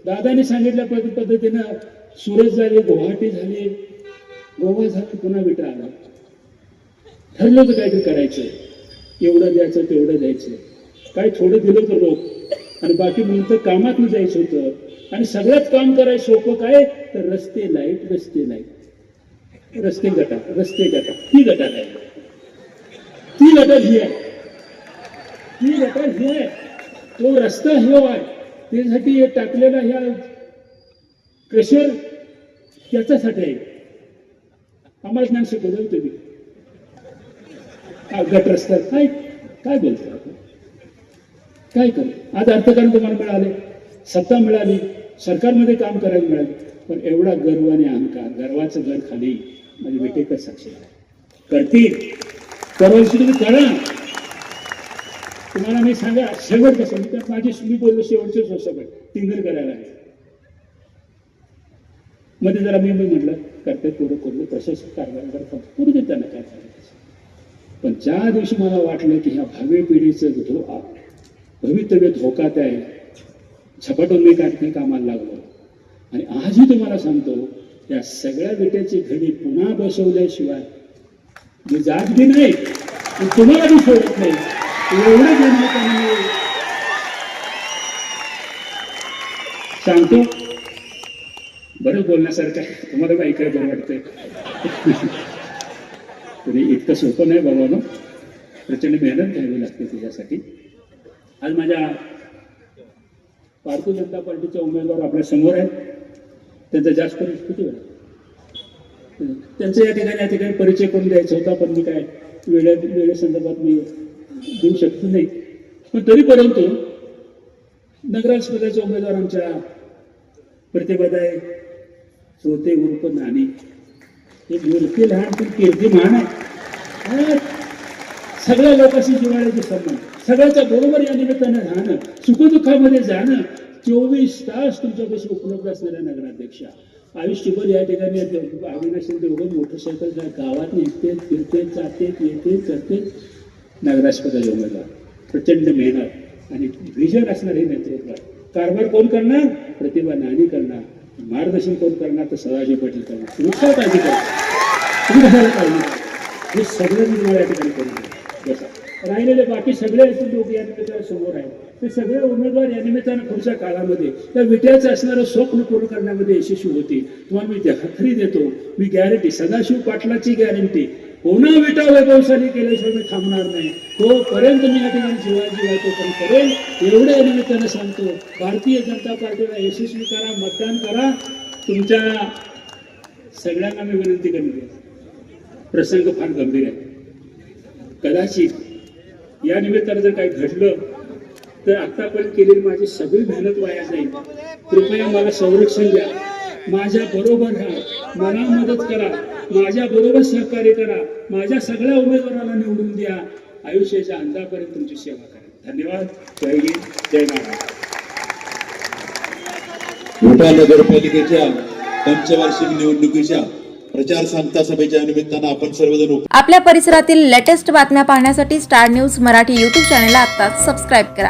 Speaker 3: दादाने सांगितल्या पद्धतीनं सुरत झाले, गुवाहाटी झाले, गोवा झालं, पुन्हा विटा आला. ठरलं होतं काहीतरी करायचं, एवढं द्यायचं तेवढं द्यायचं. काय थोडं दिलं तर रोख आणि बाकी नंतर कामात जायचं होतं. आणि सगळ्यात काम करायचं सोपं काय तर रस्ते लाईट, रस्ते लाईट, रस्ते गटार, रस्ते गटार. ती गटार आहे, ती गटार ही आहे, ती गटार ही आहे. तो रस्ता हे आहे. त्यासाठी हे टाकलेला ह्या प्रेशर त्याच्यासाठी आहे. आम्हाला ज्ञान शिकवलं तुम्ही गट रस्त्यात काय काय बोलतो आपण, काय करू. आज अर्थकारण तुम्हाला मिळाले, सत्ता मिळाली, सरकारमध्ये काम करायला मिळाले, पण एवढा गर्व आणि अहंकार, गर्वाचं घर खाली म्हणजे विटेकर साक्षी करतील. परवाची तुम्ही करा. तुम्हाला मी सांगा शेवट कसं, माझी मी बोललो शेवटचेच वर्ष टिंगर करायला आहे. मध्ये जरा मी म्हटलं करते पुढे करू प्रशासक कारभार करतात पुढे देत त्यांना काय करायचं. पण ज्या दिवशी मला वाटलं की ह्या भावी पिढीचं भवितव्य धोक्यात आहे, झपाटून मी काढणे कामाला लागलो. आणि आजही तुम्हाला सांगतो या सगळ्या विट्याची घडी पुन्हा बसवल्याशिवाय मी जात बी नाही आणि तुम्हाला बी सोडत नाही. एवढं जन्मताना सांगतो. बरंच बोलण्यासारखं आहे, तुम्हाला काही काय बरं वाटतंय. तरी इतकं सोपं नाही बाबा, प्रचंड मेहनत घ्यावी लागते त्याच्यासाठी. आज माझ्या भारतीय जनता पार्टीचे उमेदवार आपल्या समोर आहेत. त्यांचा जास्त किती वेळ त्यांचं या ठिकाणी परिचय करून द्यायचा होता, पण मी काय वेळेसंदर्भात मी देऊ शकतो नाही. पण तरी परंतु नगराध्यक्षपदाचे उमेदवार आमच्या प्रतिभाताई श्रोते उर्फ नानी, हे मूर्ती लहान पण कीर्ती महान आहे. सगळ्या लोकांशी जिव्हाळ्याचे संबंध, सगळ्याच्या बरोबर या निमित्तानं राहणं, सुखदुःखामध्ये जाणं, 24 तास तुमच्यापाशी उपलब्ध असणाऱ्या नगराध्यक्षा. आयुष्यभर या ठिकाणी अविनाश एवढं मोटरसायकल गावात नेते फिरते जाते येते जाते. नगराध्यक्षपदाचे उमेदवार प्रचंड मेहनत आणि विजन असणारे नेतृत्व. कारभार कोण करणार? प्रतिभा नानी करणार. मार्गदर्शन कोण करणार? तर सदाजी पाटील करणार. तुम्ही काळजी करा, तुम्ही कशाला काळजी करा, हे सगळं मी तुम्हाला या ठिकाणी करून बसा. राहिलेले बाकी सगळे लोक या निमित्तानं समोर आहेत. ते सगळे उमेदवार या निमित्तानं पुढच्या काळामध्ये त्या विट्याचं असणारं स्वप्न पूर्ण करण्यामध्ये यशस्वी होतील. तुम्हाला मी खात्री देतो, मी गॅरंटी, सदाशिव पाटलाची गॅरंटी, पुन्हा विटा वैभवशाली केल्याशिवाय मी थांबणार नाही. तोपर्यंत मी या ठिकाणी जीवाजीवा तोपर्यंत करेल. एवढं या निमित्तानं सांगतो. भारतीय जनता पार्टीला यशस्वी करा, मतदान करा. तुमच्या सगळ्यांना मी विनंती करते, प्रसंग फार गंभीर आहे. कदाचित या निमित्तानं जर काही घडलं तर आतापर्यंत केलेली माझी सगळी मेहनत वाया जाईल. कृपया मला संरक्षण द्या, माझ्या बरोबर राहा, मला मदत करा, माझ्या बरोबर सहकार्य करा, माझ्या सगळ्या उमेदवारांना निवडून द्या. आयुष्याच्या अंतापर्यंत तुमची सेवा करा. धन्यवाद. जय हिंद, जय महाराष्ट्र.
Speaker 4: विटा नगरपालिकेच्या पंचवार्षिक निवडणुकीच्या प्रचार सांगता सभेच्या निमित्तानं आपण सर्वजण
Speaker 5: आपल्या परिसरातील लेटेस्ट बातम्या पाहण्यासाठी स्टार न्यूज मराठी यूट्यूब चॅनलला आत्ताच सबस्क्राईब करा